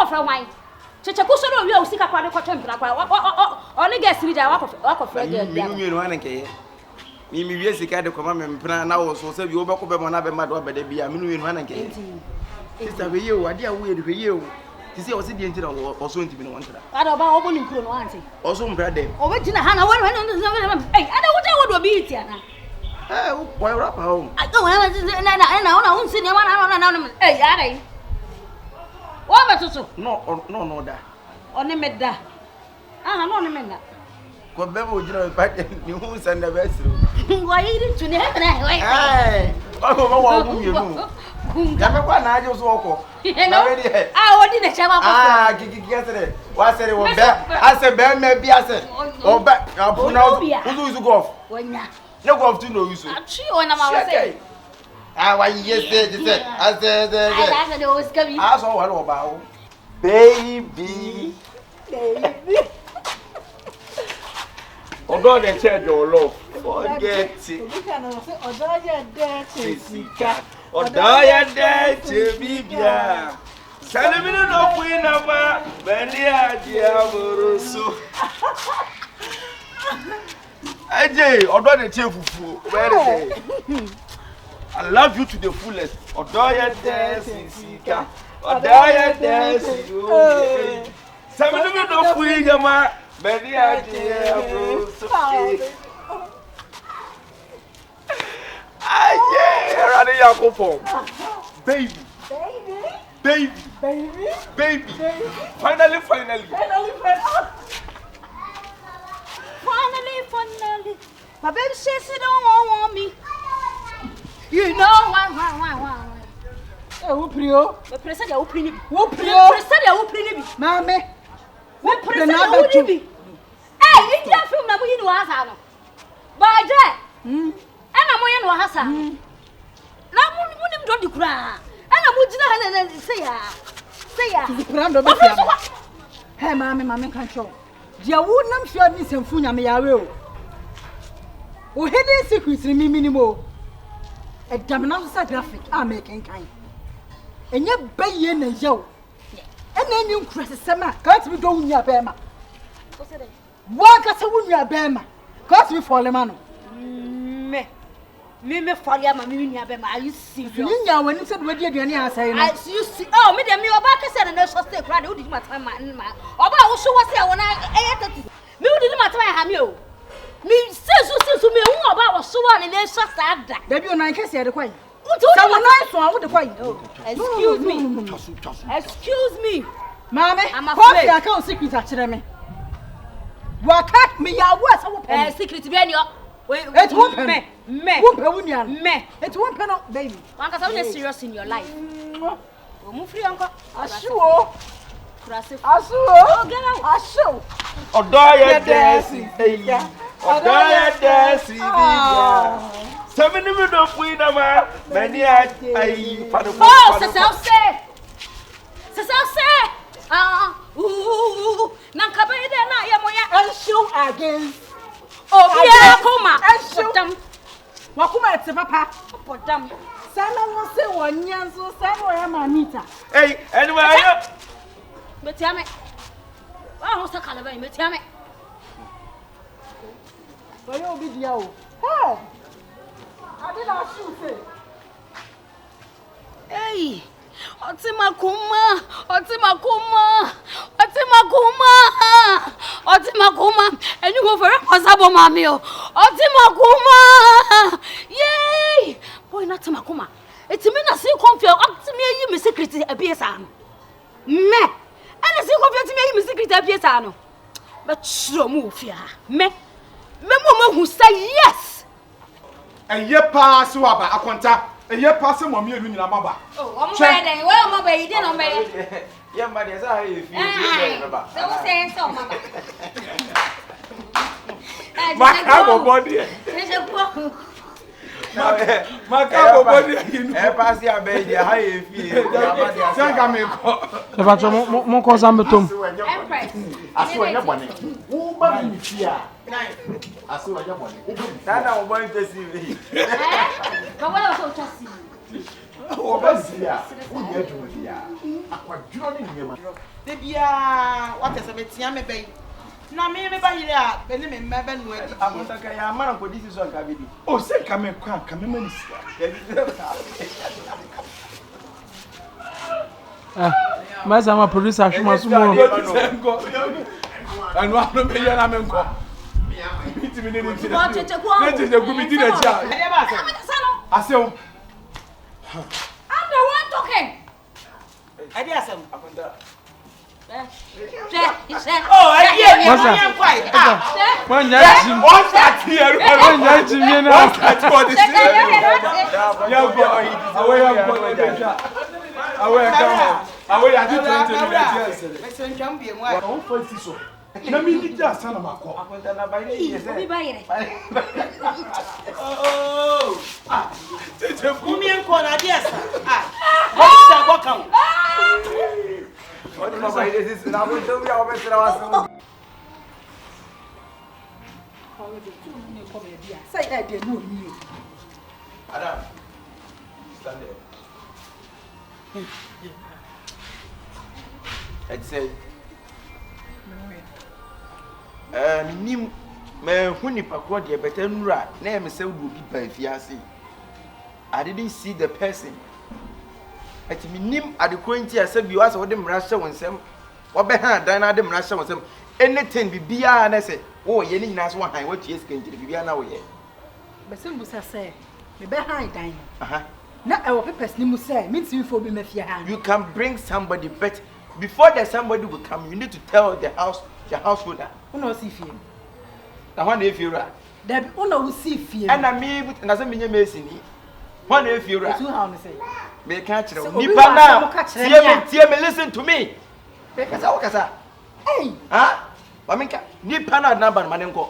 fra wine. Kyekyeku so do wi a usika kwa de kwa tempera kwa. Oni guest ni ja wa ko fra girl bia. Mi no anan ke ye. Mi wi sika de kwa ma mpena na wo so se bi wo be ko be mo na be ma do be de bia mi no anan ke ye. Sister we ye o ade a wo ye de ye o. Ti se o se die ntira o so ntimi no wontra. Ada ba wo boni nkuro no anti. O so mpra de. O we gina ha na wo ada wo ja wo do bi iti ana. Wo boy rap home. Ato na unsi ne na ada yi. Wo betutu. No da. Oni meda. Aha no ni meda. Ko be mo gina pa ni hu san da be siro. Wo yi tu ne na we. O ko wa mu mi no. Ya me kwa na aje so oko. Na we di he. Odi na chama ko. Gigi asere. Wa asere wo be. Ase be me bi ase. O ba apuna uzu golf. Wonya. Ne golf tu no use. Achi ona ma wa say. Wa yes say. Ase de. I like the Oscar. So wa lo ba o. Baby. Odo de che do love. Forget it. Odo ya de Sika. Odo ya de che bibia. Salimino no kwina ma. Bendi adi amoroso. Aje, odo de che fufu. Where is I love you to the fullest. Odo ya de Sika. Odo ya de Sika. Salimino no kwina ma. Bendi adi amoroso. Aye, run your couple. Baby. Finally. My baby says she don't want me. You know why. Who prio? The president will print it. Who prio? President will print it. Mame. The president will print it. Hey, India film na muyi no hasa no. Ba je. Ana muyi no hasa. Na munim do di kura. Ana mu gina ha na say ya. The brand of the Hey, mame control. Dia wo nam hwe ni semfu nyame yawe o. O hidden secrets ni minimo. E damna so graphic making kind. Enye baye na yaw. Ena ni nkrase sema ka ti do wunya be ma. Wa ka se wunya be ma. Ka ti fall ma no. Me fall ya ma me wunya be ma. Are you serious? Nya wani se do di aduane asai no. You see oh me dem me oba ka se na so stay kra de odi ma tan ma. Oba wo so wo se wona eyetati. Me odi ma tan ha me o. Me sesu me hu oba wo so wa ne na so sada. Da bi onan kese de kwai. Sa wona so wo de kwai. Excuse me. Mame, I'm coffee afraid. account secret a kire me. Wa cat me ya wo asa wo pe. Secret be ani o. It won't me. Won't pe wunya. Me. It won't pe no baby. Wan ka sa we serious in your life. O mu free anko. Ashuo. Kurase. Ashuo. Oh, get out. Ashuo. Odo ya de Sika. Odoya desi bibia. Seven minutes of freedom, many I father. Oh, Sasa say. Nankabede na ya moya. And show against. Oh, yeah, Kuma. And show. Wakuma etse papa. Podam. Sana won say won nyanso, sana wa ya Anita. Hey, anyway, I know. Metiame. Wa ho sakala ba metiame. So you be dia o. Hey. I did not shoot it. Hey. Otimakuma. And you go for a possible mammy. Otimakuma. Yay. Boy, not Timakuma. It's a minute, see, Confion up to me, you secretary a PSano. Me. And I see Confion to me, you secretary a PSano. But sure move here. Me. Memo who say yes. And ye pass waba akonta. And ye pass mo mi elu nyina maba. Oh, I'm ready. Well, mama, you didn't know. Yeah, but that's how you feel. So what's saying so, mama? My cabo body. My cabo body. You know, pass your baby. How you feel? Sanga me ko. E ba cho mo ko za metom. Empress. Aso anya bone. Wo ba mi fia. Aso anya bone. Nana o boy to see me. But what else to see? Wo ba sia. Wo ye dwo dia. Akwaduro ni nyema. De bia what is me tia me bay. Na me ba hire a be ne me mba nu adi. Amontaka ya mara ko this is on kabidi. O se ka me kwa ka me mani sia. Mas é uma producer acho mais um. Anu anu me ya na me nko. Biti me ne ni ti. Ne ti je ku biti na cha. Asem. I'm the one talking. I did some. Oh, I hear you. Quiet. When you Jim. What's that here? When you Jim, you know. That's what this is. Yeah, go. Away come. Away I did 20 minutes. Listen, jump in. Why? O fa ti so. Na mi ni ja sana mako. Akonta na ba ni yese. Be bayre. Oh. Tete ku Kumi en ko na dia sa. What is go come? What is my this is na go to ya obesra wasu. Say that they know you. Adam. Stand there. I'd say nim me huni pakro de betanura na em say wo bi ba fiase. I didn't see the person. Ati nim adekwanti asa bi wasa wo de mra hye wonsem wo be ha dan na de mra hye wonsem anything bibia na say wo ye ni nyina so han wo tie skanti bibia na wo ye. Besin busa say me be han dan. Aha. Na e wo pepes ni mu say me tin fo bi me fia han. You can bring somebody, but before that somebody will come, you need to tell the householder. Una si fie. Na one if you ra. Dabi una wo si fie. And na me but na say me nya mesi ni. One if you ra. Two how me say. Me can tell. So, Nipa obi wa na. asem ka kyerɛ Tie me listen to me. Be kasa wo kasa. Hey. Huh? Waminka nipa na na ban manenko.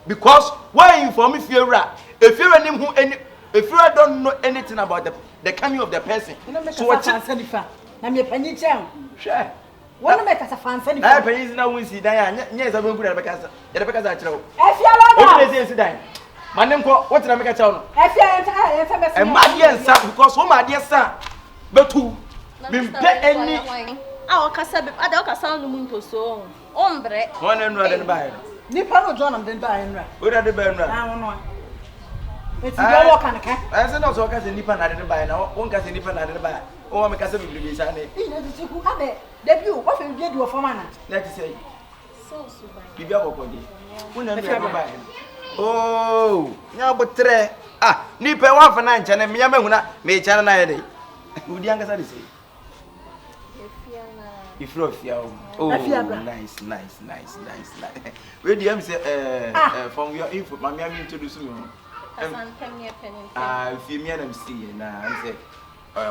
Because why inform if you ra? If you nim who any if you don't know anything about the coming of the person. So what answer na me panyi chen. Sure. Wona me kasa fansa ni. Na panyi na wunsi dan ya nya za banku da bekasa. Ya da bekasa kyerɛ. Efie lo O na. dey say dan. Manenko what na make kyerɛ no. Efie enta be say. E madie nsa because wo madie sa betu. Mimpe any Ah, okasa be ada okasa no muntu so. Ombre. one and rather buy. Nipa no John am den ba enra. We rather buy no. Ah wono. Eti be wo kan ka. I say no so okasa nipa na de buy na won kasa nipa na de buy. O wa me kasa bibi sa na. Ina di ku abe. Debi o fa bi di wo fo mana. Let us say. So subai. Bibi abokodi. Wona no e buy. Oh, nya botre. Ah, nipa wa fa na ncha na me ya mahuna me cha na ye dey. Udi angasa dey say. Efie. Oh, nice. Where do you say from your info, Mammy, I'm introducing you. If you mean I'm seeing, I say,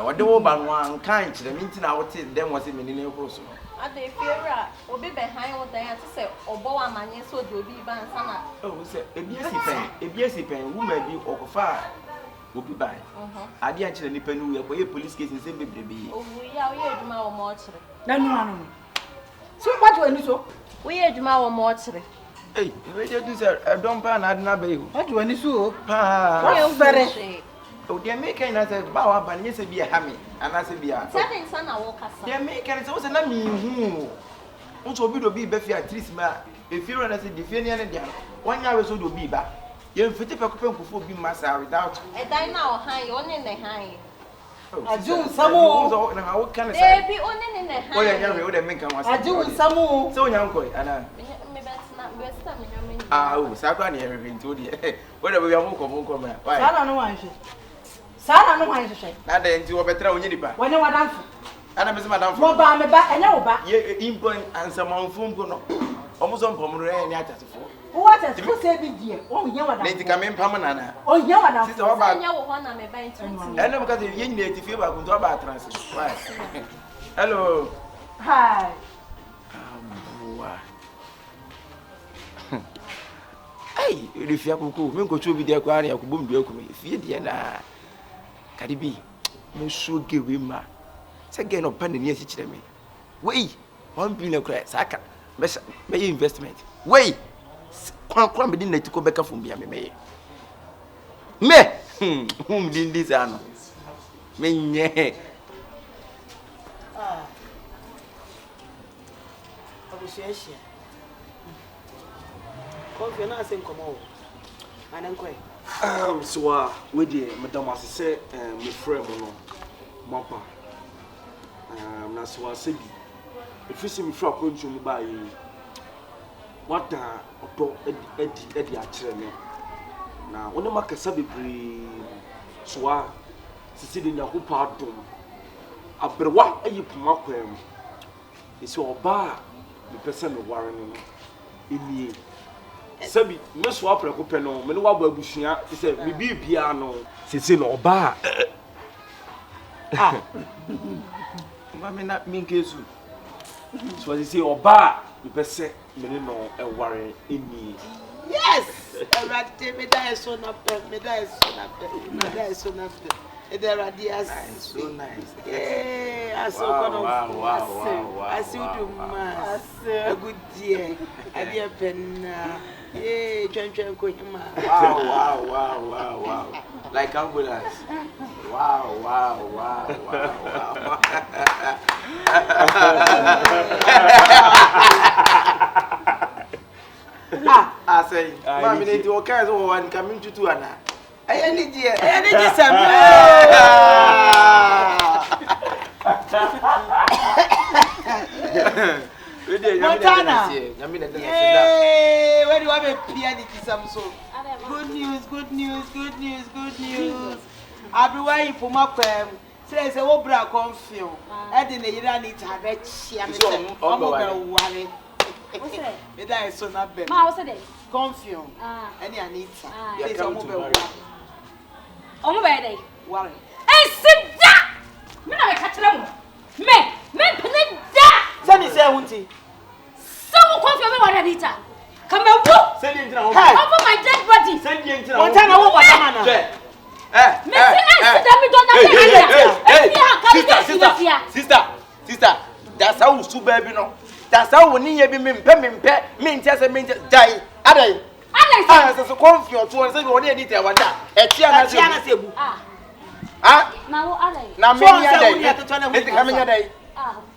what the woman one kind to the meeting I would say, then was it in the neighborhood. Ade Fiera, obi behind what I say, Obo Amanye so do be ban sana. Oh, say, a BSC pen, who may be or far will be by. I didn't actually any pen who are police case in same baby. Oh, we are more mortuary. No. So what do you so? We are more mortuary. Hey, radio do sir, I don't pan, I don't know. What do you so? Ah, very. Oh, they're making us a bow up and yes, be a hammy, and I said, be a Seven son, I walk us. they're making it also not me who. Also, be to be Beffy at least, if you're an acid defending and down, 1 hour so do be back. You're fit to be master without A dine now high, only in the high. I do some more. How can They be only in the high. Oh, yeah, would make a I do some more. so young, and oh, Sakran, everything to the whatever we are welcome. Why? I don't know why. Sarah, no one to say. Not then you are better when you depart. When you are done, And I'm Madame more by me back and no back. Ye impoint and some on phone go almost on Pomeranian at us. What has to say, dear? Oh, you are Lady come in permanent. Oh, you are Sister, how about one I'm buying 20. I know because you need to feel about about transit. Hello. Hi. Hey, if you are cool, go to be there, Quari, I could boom the Okumi. If you did, Cardi B, no so give him. Second of penny near each me. Wait, 1 billion credits, I can make investment. Wait, Quam didn't to go back from me. Me, whom did this honor? Me, Abosea. Confion na sem komo. Anankoi. So we dey madam say me frame no. Mapa. Na so say bi. If you see me fra kontu mu ba yi. What da odo edi a kire me. Na woni makasa bebre. So sisi de nyakopa adom. Abrewa ayi puma kwam. Isi oba me pese me ware no. Enie Sabi, Miss Wapper Copeno, Menuaba Bushia, he said, we be piano, since in Oba. Mamma not mean case. So as you say, Oba, you best say, Menino, and worry in me. Yes, me die soon after, me die soon after, me die soon after. There are dears, so nice. Yeah, I saw wow. I see you, mass, a good dear, a dear pen. Yeah, Wow. Like ambulance. Wow. I say, Mammy, they do all kinds of one coming to two, Anna. I need you. Montana. Yay! Where do you have a piano? Good news. Everywhere you put my pen, says a Obra Confion. I didn't Anita have a chiam. That is so not bad. Confion. Any Anita. It's a mobile. Oh, my day. Warren. Hey, sit down! Me na catch them. Me pin da. Send me say won't. So Confion me want Anita. Come and walk. Send it over my dead body. Send it Montana wo banana. Me say sit me don't know. Sister. That's how you baby no. That's how we need be me just die. Adai. So Confion to say we need Anita wada. Etia na sebu. Ah? Na wo adai. Na me adai. Eti kame adai.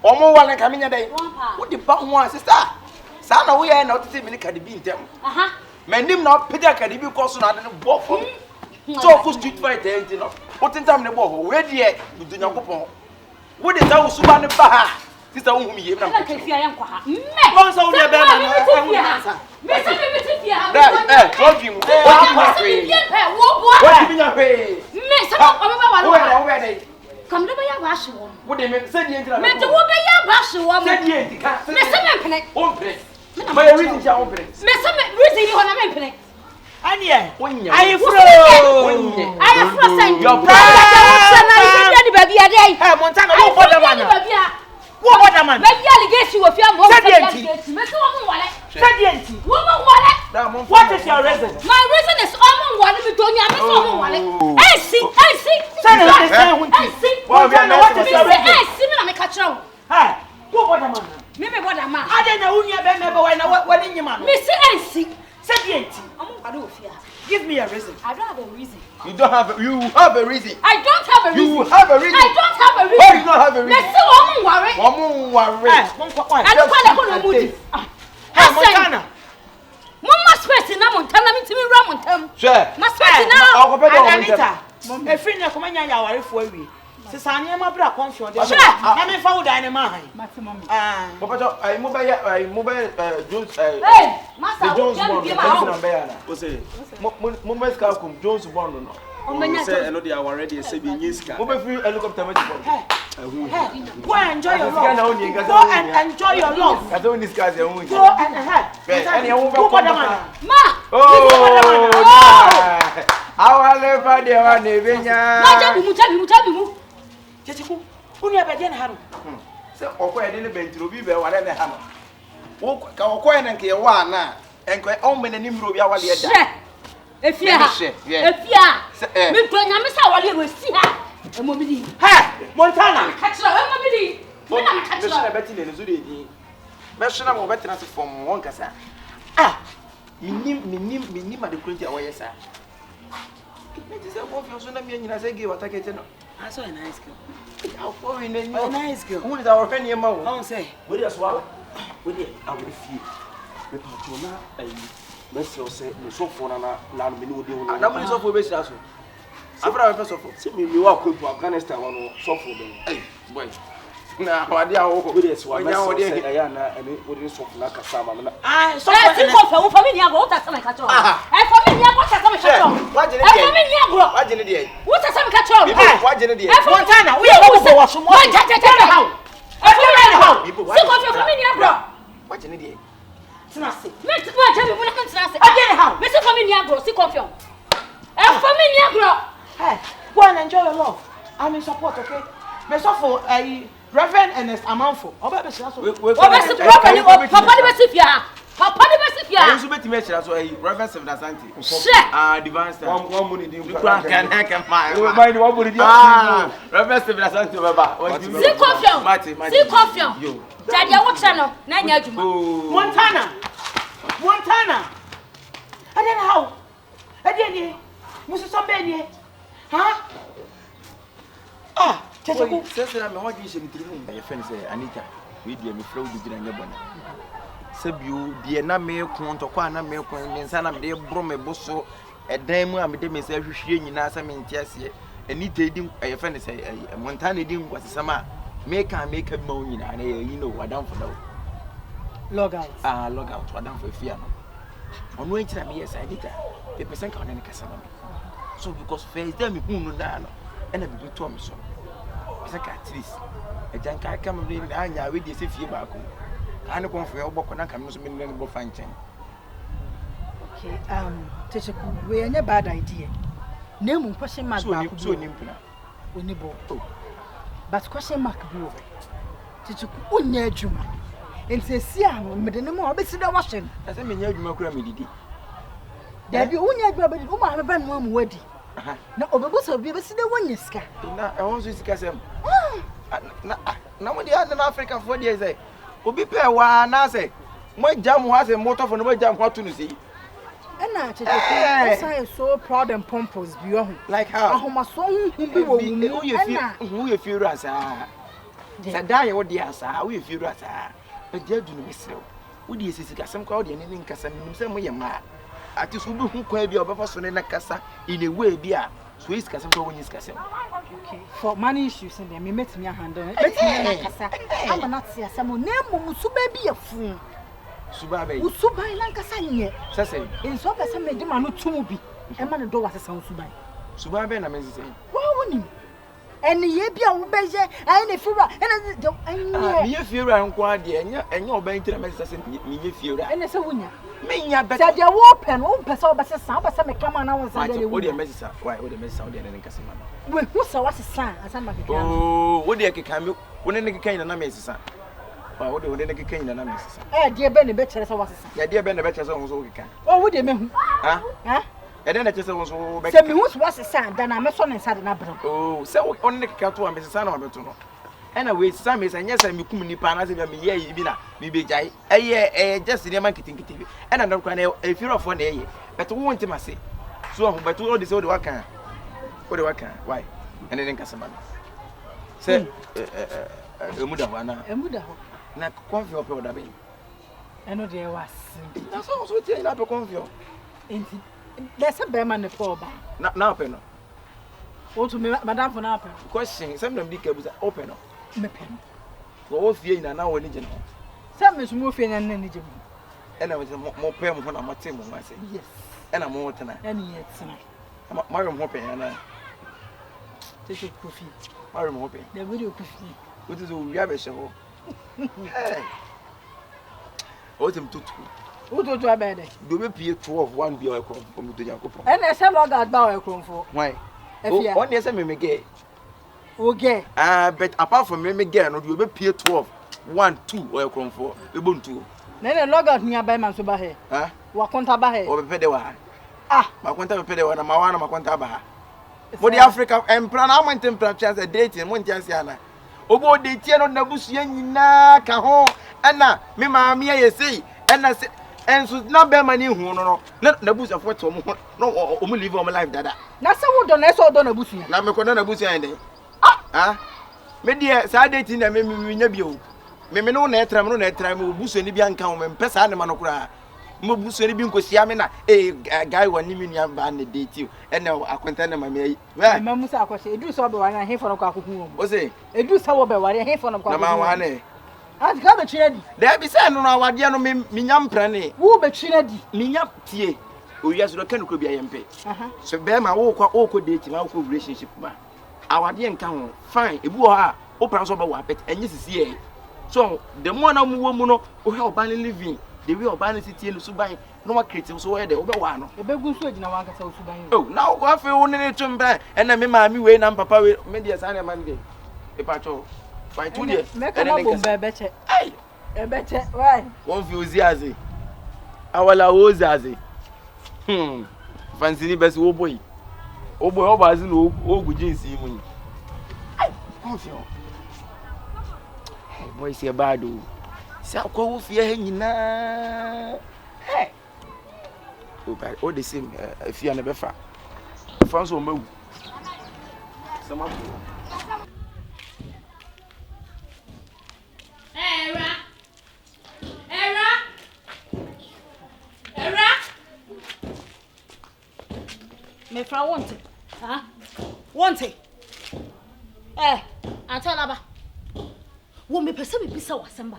Omo wala kame adai. What the ba ho sister? Sa na wo ye na otete me Cardi B ntem. Aha. Menim na peda Cardi B course na ade no bo for. So for street fight enti no. What time ne bo ho? We de du Nyankopon. Wo de sa wo suba ne ba ha. Sister wo hu mi ye na ka fia yan kwa ha. Me. Won so wo de be ma no. Me se me fia ha. Confirm. What do you mean? Me se Wo be come do ya wash wo. Wo de me se die enti na. Me de wo be ya wash wo. Se die enti ka. Me se me pene. O pene. Ma ye reason ja o pene. Me se me reason ni ho na me pene. Anie. Wonya. Ayi fro. Ayi fro sen. Your brother. Sana ni baby adai. Hey Montana wo for the man. What a man. Maybe allegation of your mom. What is your reason? My reason is almost one of the Tonya. I see. What is your reason? I see me on a catch on. Hey, what a man. Maybe what a man. I don't know who you have been when in your man. Missy, I see. Give me a reason. I don't have a reason. You don't have a, you have a reason. I don't have a reason. You have a reason. I don't have a reason. Why you don't have a reason? Let's see one worry. One worry. I don't want to move. Montana. Mama space na Montana mi timi ra Montana. Sure. Ma space na Anita. Efie na kuma nya ya ware fo awie. Sisane ma bra Confion de. Sure. Na me fa wo dan ne ma han. Maximum. Papa, I mobile Jones Hey, Master. the Jones born. What's it? Mobile car come Jones born no. Say I know they are already say be nyiska. Mobile free helicopter me Go and enjoy your love. Go and enjoy your love. I don't need cars you won. Go and And you won't go come. Ma. Oh. Our level they are nevenya. Ma chabi mu. Kyekyeku, uni abede na haro. Say okwa de ne bentro bi be ware ne ha no. Wo ka okwa ne nke ye wa na. Enko on me na nimro bi awale da. Efie Efie. Me to nya me sa awale we si ha. Emo bi di. Ha, Montana. Catch emo bi di. Me na catch. Me shena beti ne zo de di. Me shena mo beti na se from won kasa. Minim ma de kwenti awoye sa. Me ti se Confion so na me nyina se ge wata kete no. I saw a nice girl. A nice girl. Who is our friend here, Mao? Don't say. Where is what? Where is our fee? The patrona, Mr. say, no so for na me no dey one. Na me so for be sha so. After first of all, see me you walk to Afghanistan one so for them. Hey, boy. Na wade a wo where is what? Na wade e na ene wode so for na kasa ma na. So for Confion, for me ni agro, what am I catch on? For me ni agro, what am I catch on? What did For me ni agro. What did it? What am I catch on? What did it? Montana, we are going to wash more. How? See Confion, for me ni agro. What did it? Tinase. Me tell me when I tinase. Again how? Me say for me ni agro, see Confion. For me ni agro. Hey, go and enjoy your love. I'm in support, okay? Me so for Reverend Ernest Amanfo. Oba be sha so. Papa ni be sifia. Papa ni be sifia. You should be me sha so Reverend Seven Asante. Divine star. One money din You can find. We mind one money din. Reverend Seven Asante baba. See Confion. See Confion. Yo. Daddy what channel? Na nya adwuma. Montana. I don't know how. I didn't. Musu somebody. Huh? Kyekyeku. Say na me ho gi shemi tiri mu. Ye friend say Anita, we dey me flow di na nyabona. Sabio de na me ko ntokwa na me ko nsa na me dey bro me boso edan mu a me dey me say hwehwe nyina sa me ntiase. Anita di ye friend say Montana di nkwasesama make ma nyina na you know wadam for now. Log out. Log out wadam for Efie no. Ono enchira me yes Anita. The person ka ona ne kasa no. So because first time me hunu na no and be to me so. At least a janka come in anya with the Efie back. I don't confirm your book and come to me and go find chain. Okay, Kyekyeku, we are bad idea. Name question mark back so nimpuna. Onibo. But question mark be over. Kyekyeku unya adwuma. Enti esia no me de no obesi da washing. I say me nya adwuma kura me didi. Da bi unya adwuma be o ma be no am wadi. Na obebuso bi be si de wonya sika. Na e won so sika sem. Na mo dia na Africa for dia say. Obi pe wa na say. Mo jam ho say motor for no mo jam ho to no see. Na Kyekyeku, say so proud and pompous bi o. Like how? Ahoma so hu bi wo mu. Who you feel asa. Sada ye wo dia asa, wo you feel asa. E dia du no mesrew. Wo dia sika sem kwa wo dia ne nkasa nim say mo ye ma. Ati so bi hu kwa bi obefa so ne na kasa in a way bi a so is kasa kwa woni skasem. Okay, for money issues in there me met me handle it. Met me na kasa. Am na tia sam na mu suba bi afu. Suba ba yi. Usuba ila kasa nye. Sase. In so kasa me de ma no tumu bi. E ma ne do wase san suba. Suba ba na me say. Wa woni. And ye be a beje, and if you are, and me if you are inquired, and you're going to the message, me if you are, and it's a winner. Me, I bet you're open, open, so but some come on, I was what your message, why would the message sound in Casimano? Who saw what's a son, as I'm oh, what do you come? When any kind of name what do you kind of name? Eh, dear Benny Betcher, so what's a dear Benny Betcher, so we can. Oh, what do you mean? Huh? And then I just was so back. Tell me who's a son, then I'm a son inside an abroad. Oh, so only cat to Mrs. Son of Betuno. And I wait some is and yes, I'm coming panas if I'm here, you be jay. A year, just in a marketing TV. And I don't cry if you're off 1 day, but who want to say? So, but all this old work can. What do I can? Why? And then Casaman. Say, a Mudawana, a Muda. Not Confion for the baby. I know there was. That's also telling up a Confion. There's a bearman for not now, Penno. Oh, to me, Madame for Napa. Question, some of the cables are open. Go fear in an hour religion. Some is moving and eligible. And I was more payment when I'm a team, I say. Yes. And I'm more than any yet. I'm my room hoping and I take a coffee. My room hoping. The video coffee. What is all we have a show? Hey. Autumn to who told you about it? Do we pay 12 1 be a crumb from the Jacob? And I said, Log out bow a crumb for. Why? One year, I may get. Okay. But apart from me, again, you will pay 12 1 2 or a crumb for the Buntu. Then a log out nearby Mansubahe. Huh? What can't I buy? Or Pedewa? Ah, my quanta Pedewa, and my one of my quanta. For the Africa and Pranama temperatures a date in Montiasiana. Obo de Tiano Nabusian na Cajon, Anna, me mamma, say, and I said. And so not bear money who no the boots of what no only live on my life that. That's what done I saw done a bush. Now me corner bush and me dear sad dating and me nabio. Me no netra no netra me bush and be uncount and pesa and manocra. Mo bush and be cosiamina a guy one niminian band the date you and now I content my me. Well, Mamusa question do so one and here for a couple. Was it? It do so about what I hear from a couple. I can't be ready. There be said no our dear no me nyam prane. Who be ready? Nyam tie. O yes no can be MP. So be ma wo kwa date ma wo relationship ma. Our dear nka ho fine. Ebu ha o plan so be wa pet enye sisi e. So the more na mu no o help ban living. The way oban city no suban no ma create so we dey o be wa no. E be gu so agina wan kasa suban. Oh now go afi wo ne twemba e na me ma mi we na papa we me dey san e man dey. E pa cho Why 2 years? Make a bomb beche. Ay, a beche. Why? Confusion. Awala ozaze. Fancy best oh boy. Oh boy, obazi no o gujinsi mu. Ay, Confion. Hey, boy say bad o. Se akwa wo fie ha nyina. Hey. O ba o the same Efie na befa. Fanso mawu. Sama Era. Me fra want it. Huh? Want it. Antalaba. Wo me pese me bisa wasamba.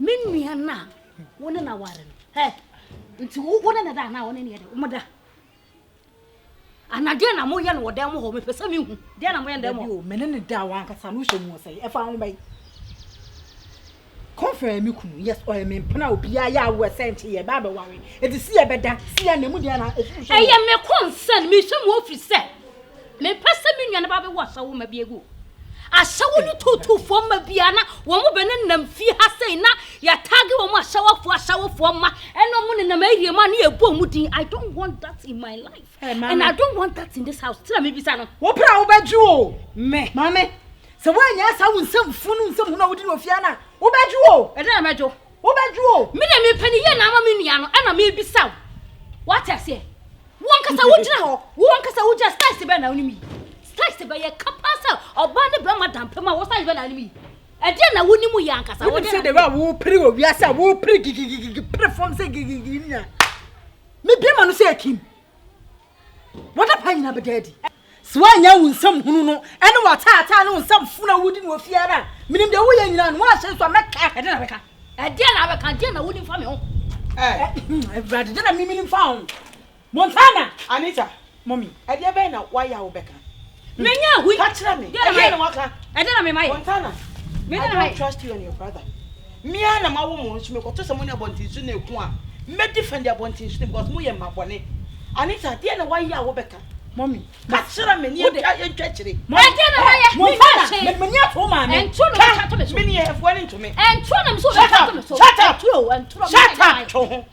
Min nua na, wona na ware no. Nti wona na da na wona ne yede. Umoda. Anade na mo ye no wodam ho me pese me hu. De na mo ye ndam ho. Me ne da wan kasa no hwe mu sai. E fa ho bai. Confion me kunu yes or me mpana obi ya wo sent ye ba be ware e di si ye beda si ya na mu dia na eye me concern me hwe mu office me pese me nua na ba be wo asawo ma bi egu asawo ni tutu fo ma bia na wo mo be ne nam fi ha sei na ya tag wo mo asawo fo ma eno mo ne na ma hie ma na ye bo mu din. I don't want that in my life and I don't want that in this house. Tell me bisa no wo pra wo ba ju o me mame se wa nya sa wo nsam funu nsam na wo di no fia na wo ba ju o e na mejo wo ba ju o me na me pani ye na ama me nua no e na me bisa what I say won kasa wo gina ho won kasa wo just style be na onimi style be ye kapasa oba de bra madam pema wo style be na onimi e de na woni mu ya nkasa wo de de wo pri wo wiasa wo pri gigi perform say gigi nya me bi ma no say akim what up hanya be daddy swanya wunsam hunu no ene wata no wunsam funa wudi no fiara minim de wo ya nyina no wa hye so meka e de na beka de na wudi fa me ho brother de na mimi nim fa ho Montana Anita mommy e de be na wa ya wo beka Menya hui. Catch me. I don't know my Montana. I don't trust you and your brother. Me and my woman should make what someone about this in a point. Me defend their bonting because me and my bonnet. Anita, dear, why you are Rebecca? Mommy, catch me near the treachery. I don't know. And two many have went into me. And two them so shut up. Shut up.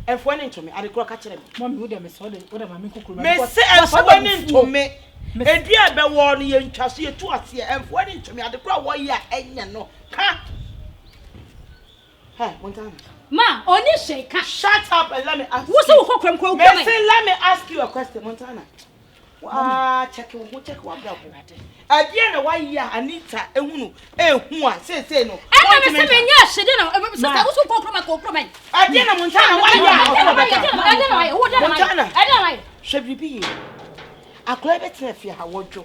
And went into me. I declare catching him. Mommy, would have saw what am I making? May say and went into me. And dear, be warning and trust you to us here and went into me. I declare why you are no. Hey, Montana. Ma, only shake. Shut up and let me ask. What's so cool? Let me ask you a question, Montana. Check what again, why ya Anita, who say no. I'm not saying yes, she didn't. I was so compromise. Again, Montana, why ya? I don't know. Should we be? I clever if you have what you.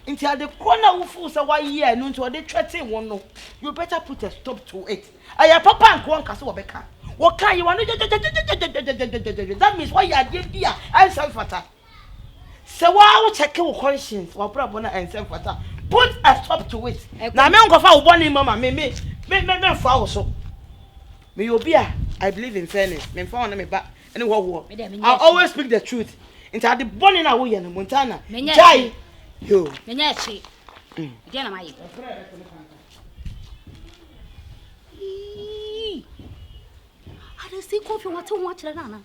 Until the corner of fools a 1 year, no to the threatening one. No, you better put a stop to it. I have papa and one castle Becca. What can you want? That means why you are dear and self fatter. So I will check your conscience or problem and self fatter. Put a stop to it. Now, I'm going to one mama, me, for so. Me, you be I believe in fairness. Me, found me back. And what I always speak the truth. Until the born in away and Montana. Jai. Yo. Menyachi. Diana mai. I don't see Confion what to watch la na.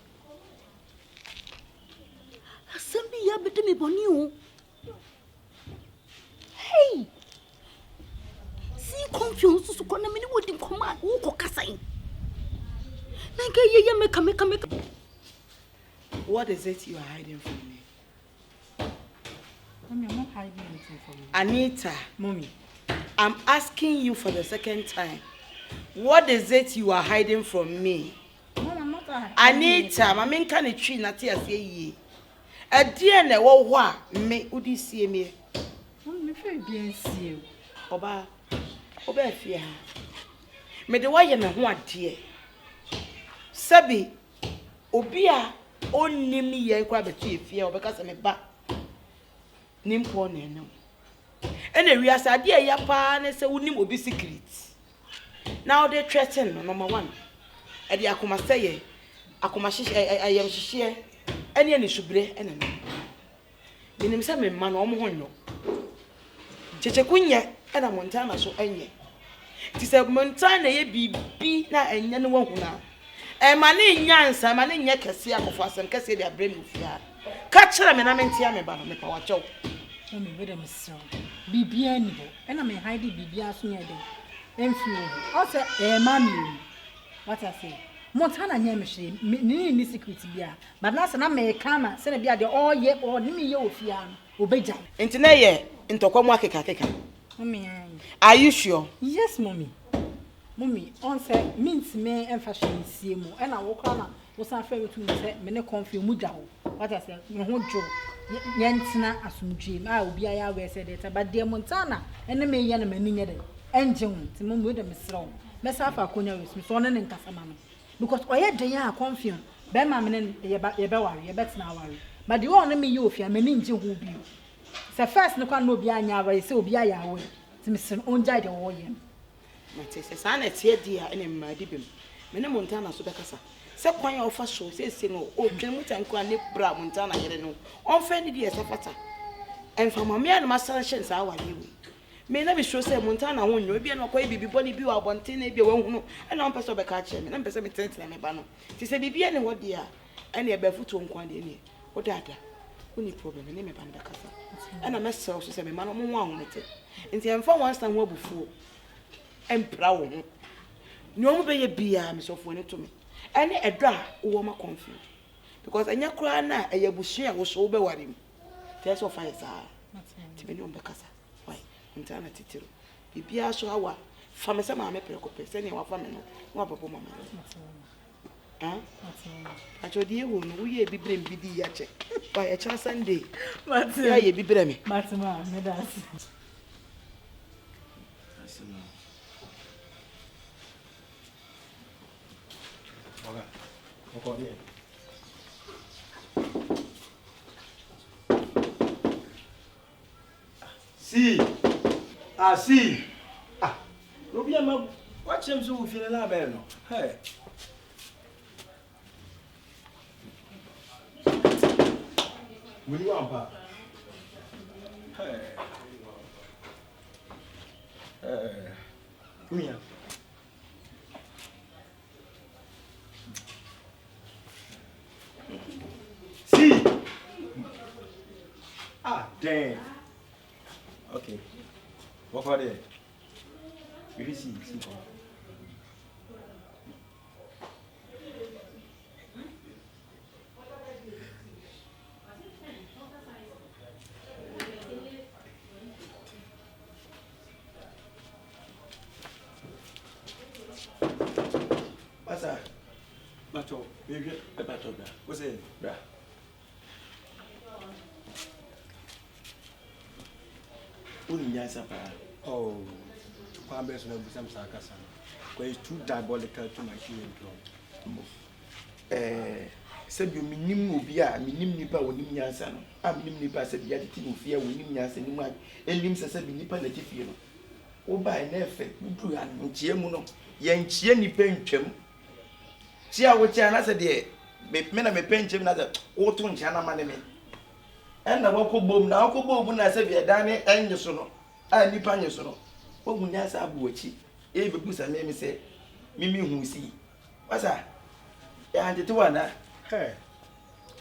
Asembi ya bete me boni o. Hey. See Confion so ko na me ni wodi koma wo ko kasan. Na ke ye make. What is it you are hiding from me? Mommy, I'm not hiding anything from you. Anita. Mommy. I'm asking you for the second time. What is it you are hiding from me? Mom, I'm not hiding. Anita, my main kind of tree, not here, say ye. A dear, ne, what, me, would you see me? Mommy, if you be see you. Oba, Efie. Me the way you know what, dear. Sabi, Obia, only me, ye, grab a tree, fear, because I'm a back. Nimpo no. And we are said, dear, your partner, so we will be secret. Now they threaten, number one. And the Akuma say, Akumashi, I am share, and any should be an the name some man or mono. Chechequia and a Montana so any. Tis a Montana be now and yan one now. And my name Yansa, my name Yakasia of us and Cassia, their brain with ya. Catch them and I'm in Tiame about me power choke. Mommy, wait a minute, sir. Bibi anymore. And I'm hiding Bibi as near them. Enfio. Also, mammy. What I say? Montana near machine, need secret beer. But now, and I may come, send a beer the all yet or Nimi Yofian, obey Jack. Into Nay, into Comwaka. Mommy, are you sure? Yes, Mommy. Mommy, on say, means me and fashion see more, and I walk on. Was unfair to me, many Confion Mujao. What I said, you won't joke. Yentina asumdream. I will be a way said it, but dear Montana, and the may yan meaning it. And June, Timon with them is strong. Messafa Conia with Miss Sonnen and Casamama. Because I had the young Confion, Bemman and your bets now worry. But the only me you if you're meaning to who be. So first, no can no be an hour, so be a way. To Miss own died or William. Matis, and it's here, dear, and my dibim. Many Montana Subacasa. Se kwanya ofa so se no o dwemu tankwa ne bra Montana yere no on fa ni die safata emfa mama ya no masanhye nsa awale wi me na be show se Montana wonyo obi na kwa bibi boni bi wa bonte na bi wanhu no na on pese obeka kire me na pese me tente me ba no ti se bibi ene wo dia ene e ba futu nkwa de ne o dada uni problem ne me ba nda kasa na mese so se me ma no mo nwa ahomete nti emfa wansa ho abufuo empra wo ho nyomu be ye bia me sofo ne to me any a dra wo ma Confion because anya kura na eyabusu a wo so wo be ware mu test of fire sa ti be ni on be kasa why Montana titiro bibia so awa fa me se ma me pere ko pese ni wa fa me no wa babo mama acho die wo no wo ye bibrem bidi ya che why e cha Sunday ya ye bibrem Matima me das Okay. See. Ah, see. Ah. Robiama, watch him so we feel la no. Hey. Will you want pa? Hey. Mia. See. Ah, damn. Okay. What for there? You see. Masa. Macho, baby, macho bra. What's it, bra? Oh, Pambes no Busam Sakasa. Is too diabolical to my human drum. Said you minim ubia, minim nipa when Nimiasan. I'm Nimipa said the attitude of fear when Nimias and Nima, and Limsa said Nipa Latifino. Oh, by an effect, you and Chiamuno, Yan Chiani Penchem. Chia which I said, dear, Mena me penchem another, Otun Chana Maname. And I walk boom now, when I said, Dani and Yosono, and Nipa Yosono. Oh, when I said, Abuchi, every boost and me say, Mimi who see. What's that? And the one, hey,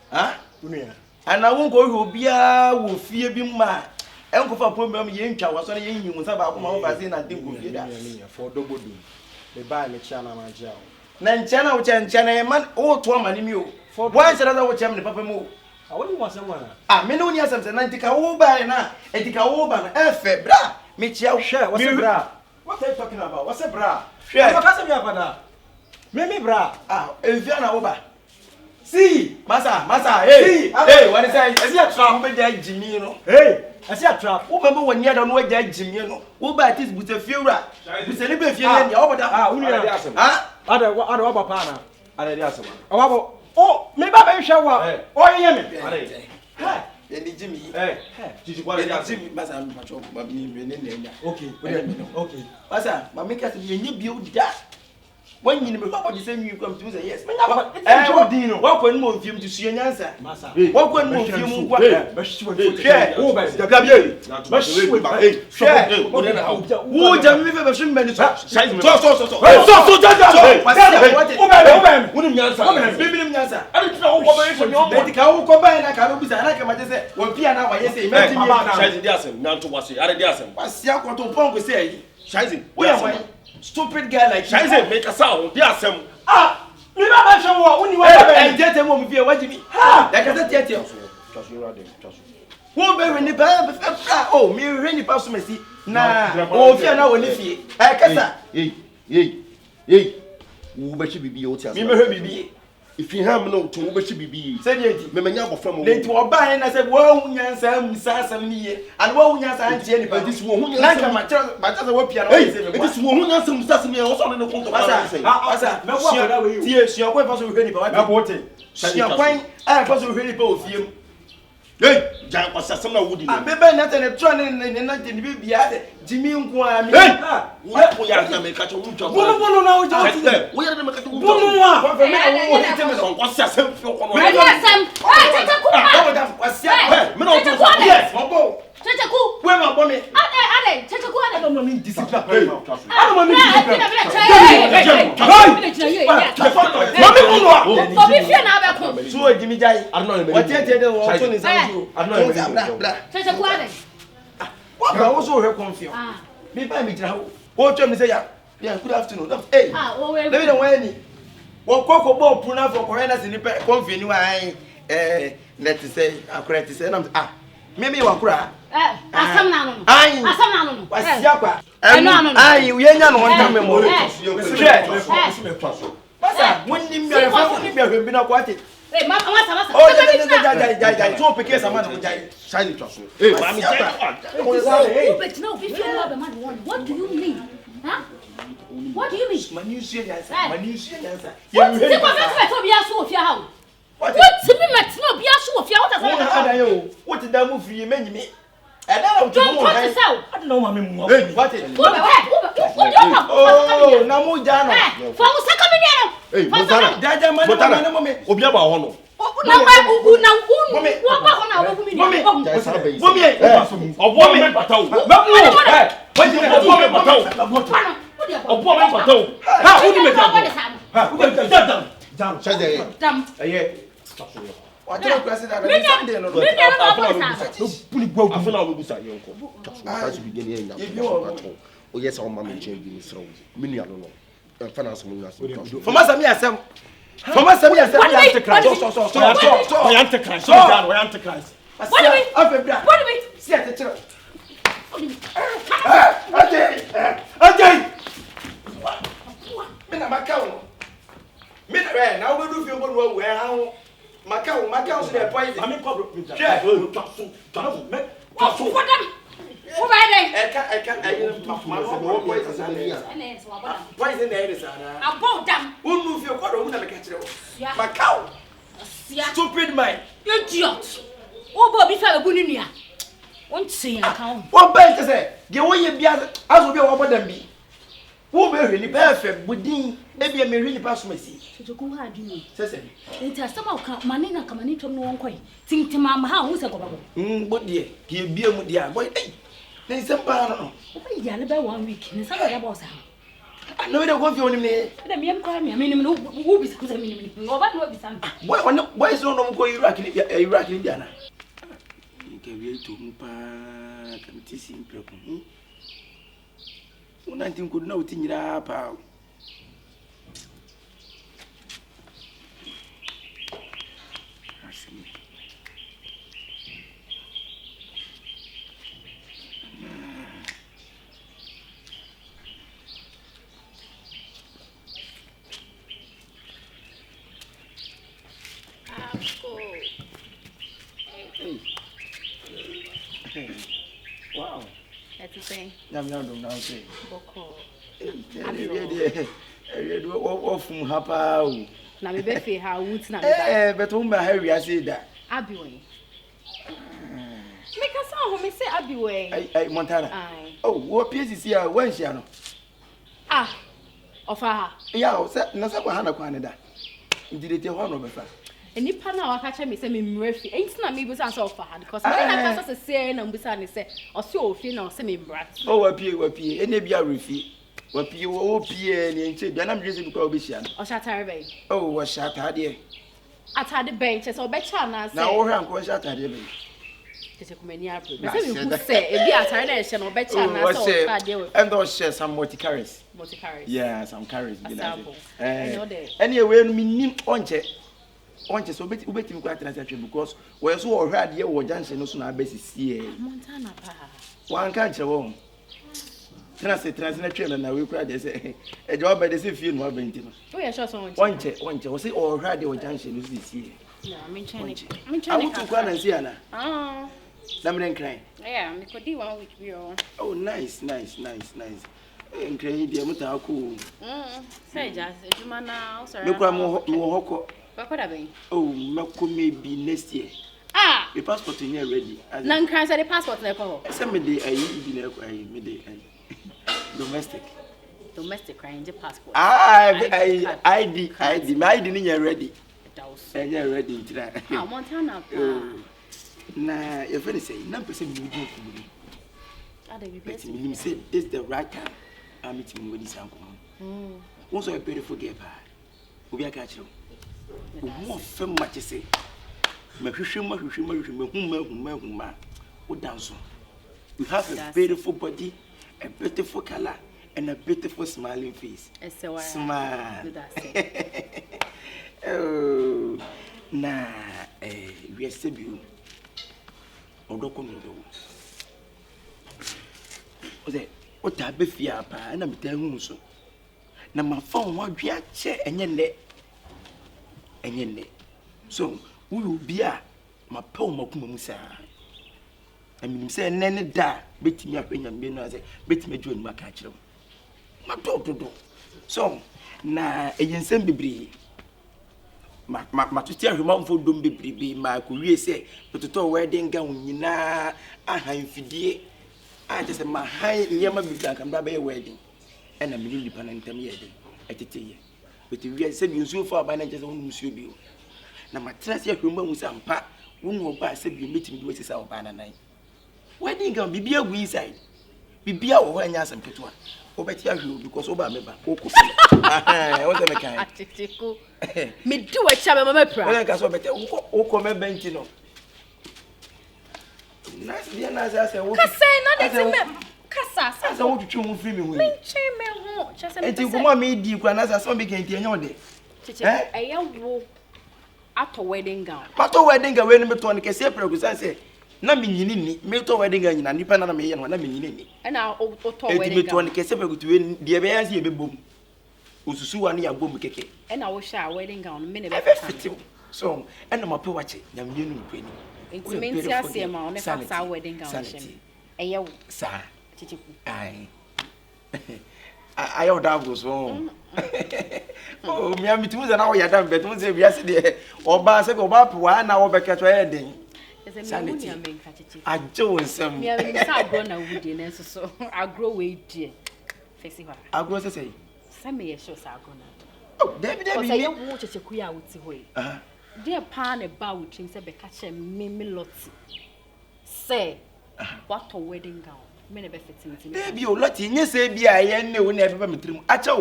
ah, and I won't go to be a fear be mad. Uncle for problem, Yanka was on you was about my vaccine and think with you for double do. They buy me China, my jail. Nanchana, which and China, man, all 12 money for once another which I'm the papa move. I wouldn't want someone. Ah, Menonia something, Antica Oba and Antica Oba, Efie, bra, Michel, share, what's a bra? What are you talking about? What's a bra? Share, what's a bra? Mimi bra, ah, Eviana Oba. See, Massa, hey, what is that? Is it a trap with that Jimmy? Hey, I see a trap. Who remember when you don't know that Jimmy? Who by this with a few rat? We celebrate you and over there. Ah, other Pana. Oh, maybe I shall walk. Oh, yeah, hey, Jimmy, hey, did you want to Jimmy? Massa, much of me. Okay, Massa, my make us a new build that. When you know the same you come to say yes. What when more film to see an answer? What when more film? What? Stupid guy like Scheiße, make a sound. Yes, ah, me not sure what you want and get them over here. What do you mean? Ha, like I said, who be in the bed? Oh, me really pass me see. Nah, oh, if you now only fee. I can hey, who bet you be your me be. If you have no to over be, said ye, Memania from they to a buy and I said, well, Yansam, Sassam, and well, Yans, anybody, this woman, like a matter, but as a work piano, this woman, Yansam, Sassam, also in the front of us. Yes, your wife was ready for what your point. I was ready both him. Hey, Jack was some wood. I remember nothing a training and nothing to be added. Jimmy, what we are to make a job. No, we are to make a what I also heard Confion. Me buy me now. What time say yeah, good afternoon. Hey. Let me know when. What cocoa ball puna for foreigners in the Confion let's say accurate say maybe you are cry. Asam na no. Wasiakwa. Ai, we nya no one time mo. Basa, when ni me fa ni me bi na kwate. Hey, mama. Oh, jai. So pick some man jai. Shine it so. Hey, mami jai. Hey, but no, if you have a man what do you mean? Huh? What do you mean? Man you see answer. You hear what to be aso ofia how? What me met no be aso ofia what does that? What did that move you me? And now don't touch yourself. I don't know what I'm doing. What is it? Oh, Namu Jano. For a second, Hey, Montana. Jaja, Montana. Obiaba Hono. Yes, our mammy changing so many alone. Finance For my son, yes, for my son, yes, stupid mind. idiot. Oh, Bobby fell a bunny. Won't say account. What bank is it? Get away, as will be over them be. Who be really perfect, but Dean, maybe a really pass me see. To go hard, you Says it has somehow manina come and into no one coin. Think to Mamma, how was a go? but dear, give beer with the boy. There's some pound. Yeah, about 1 week, and some other boss. I know the Confion in me. Let me cry me. I mean, who is because I mean, nobody will be something. Why is no go Iraq in Indiana? You can be to pack and teach him. Nothing could know thing up. Wow. That's the thing. I'm not doing nothing. Boko. What from Hapa? Now we better how woods now. But whom I hear you say that. Abiway. Make a song who say Abiway. I Montana. Oh, what piece is here? When she know? Ah, of her. Yeah, Nasaba Hana Canada. Did it your honor before? And you pan out catch me say me Murphy. Ain't not me was as offer because I was a saying and beside say or so feel or semi brat. Oh, appear, and maybe a refee. What you will be any then I'm using prohibition. Or shatter bay. Oh, what shot had you? At the benches or better now. Now, I'm going to shut at you. Just a comedy. I say, if you are tired, or better, and those share some multi-carries. Multi-carries. Yeah, some carries. Anyway, me on check. So bet you quite transaction because we're so already here or junction no sooner basis here. Montana pa. One can't you translation and I will cry say a job by the same field more bentin. Oh yeah, sure someone. One check was say already or junction is here. No, I'm in China. I want to go and see Anna. Oh. Somebody crying. Yeah, me could do 1 week bio. Oh nice. And cray dear Mutaku. Say just you man now, sir. Look more What could have been? Oh, Mako may be next year. Ah! The passport in here ready. None cries at the passport level. Some day domestic. Domestic crying the passport. ID. My ID in here ready. And you're ready to that. Ah, Montana. Nah, your friend say, number 7 you do for me. Let him say, this is the right time. I'm meeting with this uncle. Also, a beautiful girl. We'll be a catcher. What film much to say? We have a beautiful body, a beautiful color, and a beautiful smiling face. Smile. Oh, nah, we are still you. Or don't come to what I be fear, and I'm telling you so. Now, my phone won't be a chair and your so we will be a my poem of Musa. I mean, say, Nanny da, bet me up in your dinner, bet me doing my catcher. My daughter do. So, now, a yen send be ma to tia hwema mfo dom bebrebe ma ko wie se to wedding gown nyina ahan fidie a je se ma han nyema bibla kam da be wedding ena me nipa na ntam ye de etete ye beti wie se bi nsuo fa ba na je se wonu nsuo bi o na ma tra se hwema mu sampa wonu oba se bi metim bi wesi sa oba na nan wedding gown bibia gu inside bibia wo anya asem ketua obeti ahwe because oba meba okọ o se me kan Kyekyeku me di wa cha me mama pra o ka so obeti okọ me bench no nice dia na say wo kasa na de me kasa sa wo twetwe mu free me ho menche me ho chese me enti kuma me di kwa na say so be kan ti enya ode Kyekyeku eye wo ato wedding gown we no beto no kese pregusan say na me nyini ni me to wedding gown nyina nipa na me ye no na me nyini ni na o to wedding gown enti me wedding to no kese pregutu we de be yansi e be bom osusu wa ne ya bom keke na wo sha wedding gown me ne be fit so ena ma pe wache na me nu kwani enti menti ase ma one fa wedding gown shim eye wo sa Kyekyeku ai ayo da go so oh mi am tu za na wo ya da bet mu ze bia se de oba se oba pe wa na wo be keto e den sanity Kyekyeku ajo nsem mi am sa agro na wudi na so agro we die fesi ho agro se sei se me ye show sa agro na oh David o se ye wo Kyekyeku ya wuti ho yi dia pa na ba wutrim se be ka che me Lotty say what a wedding gown me ne be fitinti Baby o Lotty nye se bia ye ne wo na e be metrim acha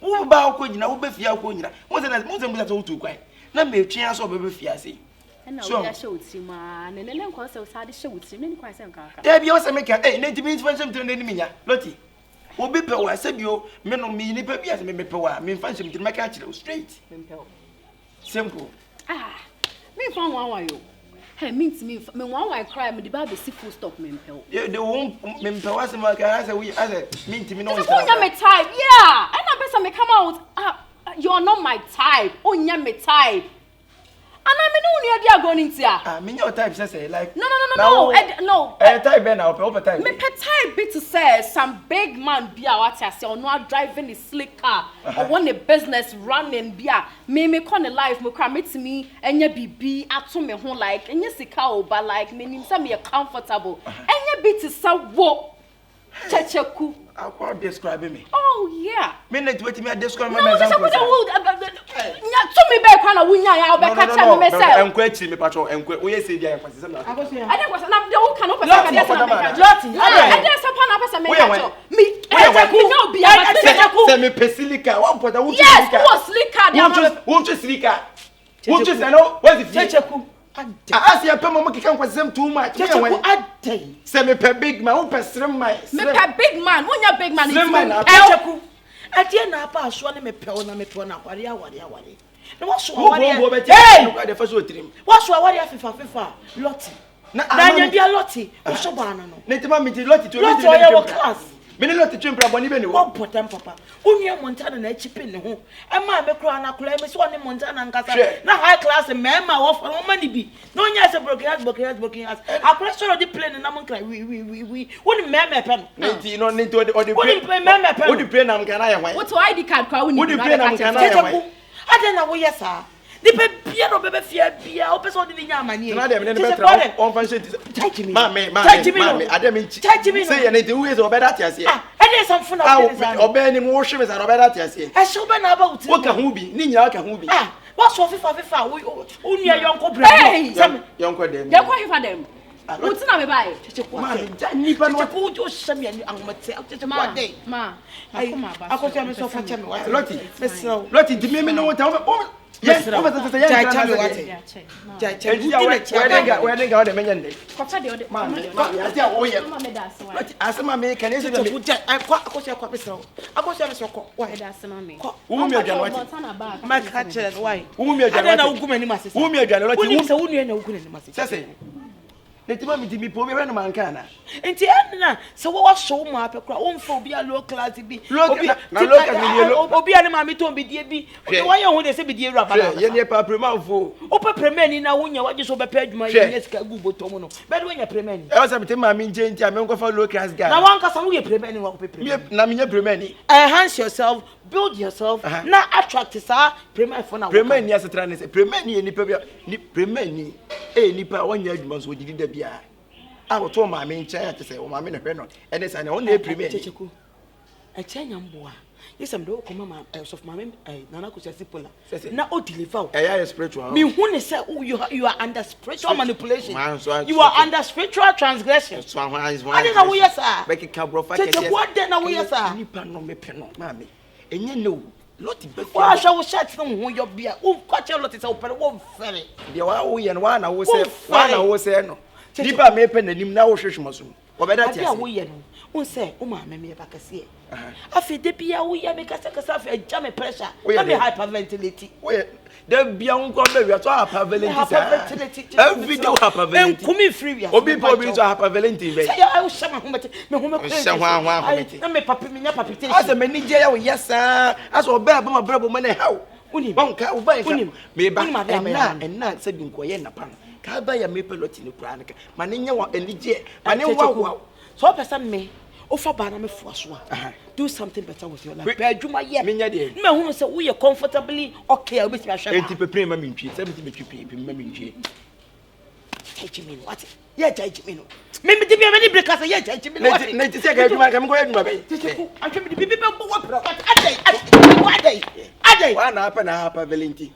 wo ba ko nyina wo be fia ko nyina mo se mu sa wutu kwan na me twia so be fia sei na wo ya show ti ma ne nko se wo sa de show ti ne ni kwan se nka Baby o se me ka ne ti mi fanshim tire ne ni minya Lotty wo be pe wa se bio me no mi ni pe bia se me pe wa me fanshim tire me ka kire straight me pe simple me fan wan yo hey means me wan cry me the ba be see full stop me pe the won me pe wa se ma ka say we as mean me no it's onya me type yeah and I better me come out you're not my type onya me type and I mean no dia go into me your type say like no type be na open type me pe type be to say some big man bia what I say or no driving a slick car or want a business running bia me con a life me cry me to me enya bibi ato me ho like enya sika oba like me nim say me comfortable enya be to say wo Kyekyeku akwa describe me oh yeah me net wait me describe my example nya to me be kwa na wunya ya be ka cha me say enkwa chi me patcho enkwa wo ye say dia enkwa say na Abosea I dey na de wo kan o person ka dey say Lotty I dey say pa na person me patcho me Kyekyeku no bia Kyekyeku say me pesilika one port wo yes wo slika wo slika wo say no what is Kyekyeku as you pay mama kikan kwasem too much Kyekyeku adai say me pe big man wo pe slim man me pe big man wo nya big man is Kyekyeku adie na apa aso ne me pe wo na me to na aware na wo so aware hey no ka dey faso trim wo so aware afifa Lotty na nya dia Lotty wo so ba na no ne tema me ti Lotty to Lotty oya wo class me ne Lotty twempra boni be ne wo potem papa onua montana na chipin ne ho e ma me kura na kula me so ne montana nkasa na high class me ma wo fa wo mani bi no nya se broken house akura so the plane na mo nkra we woni me pe no nti no nti o de woni me pe o di plane na mkana ye hwan what ID card kwa woni di plane na mkana ye hwan ade na wo yesa the pe bia no be fia bia o pe so di nya amani na de me ne betra on function ma ade me nchi say ye ne de we so be that ase ade samfo na o be obe ni mo hwe me sa obe that ase e so be na ba uti wo ka hu bi ni nyina ka hu bi wa so fifa wo nua yonko brand yonko dem ya kwa hifa dem uti na me bae Kyekyeku ma nipa no Kyekyeku o shame ani ahomete Kyekyeku ade ma akoma ba akosia me so fa chame wa Lotty mesro Lotty di me no ta yes o be say jai chame wa wedding ga o de menye ndey kofa de o de ma ya o ye ma me da se wa Lotty asema me kan ese Kyekyeku jai akosia kwa mesro akosia me so ko wa me da se ma me wo mi aduan Lotty ma ka chere why wo mi aduan ade na uguma ni masese wo mi aduan Lotty wo se wo nua na uguna ni masese sese Let me be poor and man can. And Tiana, so what was so much a crowd for be a low class to be. Look at Obi and Mammy to be dear be. Why you want to say be dear Rabbi? You're Papa Mouthful. Opa Premeni now when you want to so prepared my yes, Google Tomono. But when you're Premeni, I was a time I mean, Jane, I'm going for low class guy. now one can we Premeni walk with Namina Premeni. Enhance yourself, build yourself, not attract us, Premeni for now. Premeni as a trans, Premeni and Premeni, a nipper 1 year months would you be. I will tell my main chair to say, oh, my minute, and it's an only Premeni. A Chanyamboa. Yes, I'm doing command of my Nana Kusipola. Now, oh, deliver. I am spiritual. Me, when they say, oh, you are under spiritual manipulation. You are under spiritual transgression. I didn't know yes, sir. Make a cabro. What then? Now, yes, sir. Nippon, no, me penal, mammy. And you know, Lotty, why shall we shut them when your beer? Oh, catch your lot is open. One ferry. You are we and one, I was saying, no. Nipa me pen and him now, Shishmasu. Or better, we won't say, oh, my, me back a see. I feel the beer we are making a jam pressure. We are hyperventilating. There be young government, we are to hyperventilating. Every day, hyperventilating. Come free. Or people be to hyperventilating. I was someone, me papa, me papa. As a manager, yes, sir. As a bear, my brother, money, how? Uni, one cow by him. May back and not said in Koyen upon. Can't buy a maple lot in the chronic. My name and the jet. My name was so person me. Offer banana for do something better with your life. Bedroom, yeah, me, no one said we are comfortably okay with your share. 80 mammy, 70 people, mammy. Take me what? Yeah, take me. Maybe to be a many breakers, yeah, take me. Let me say, I'm going to be. I should be people what day? A day, one up and a half, Valenti.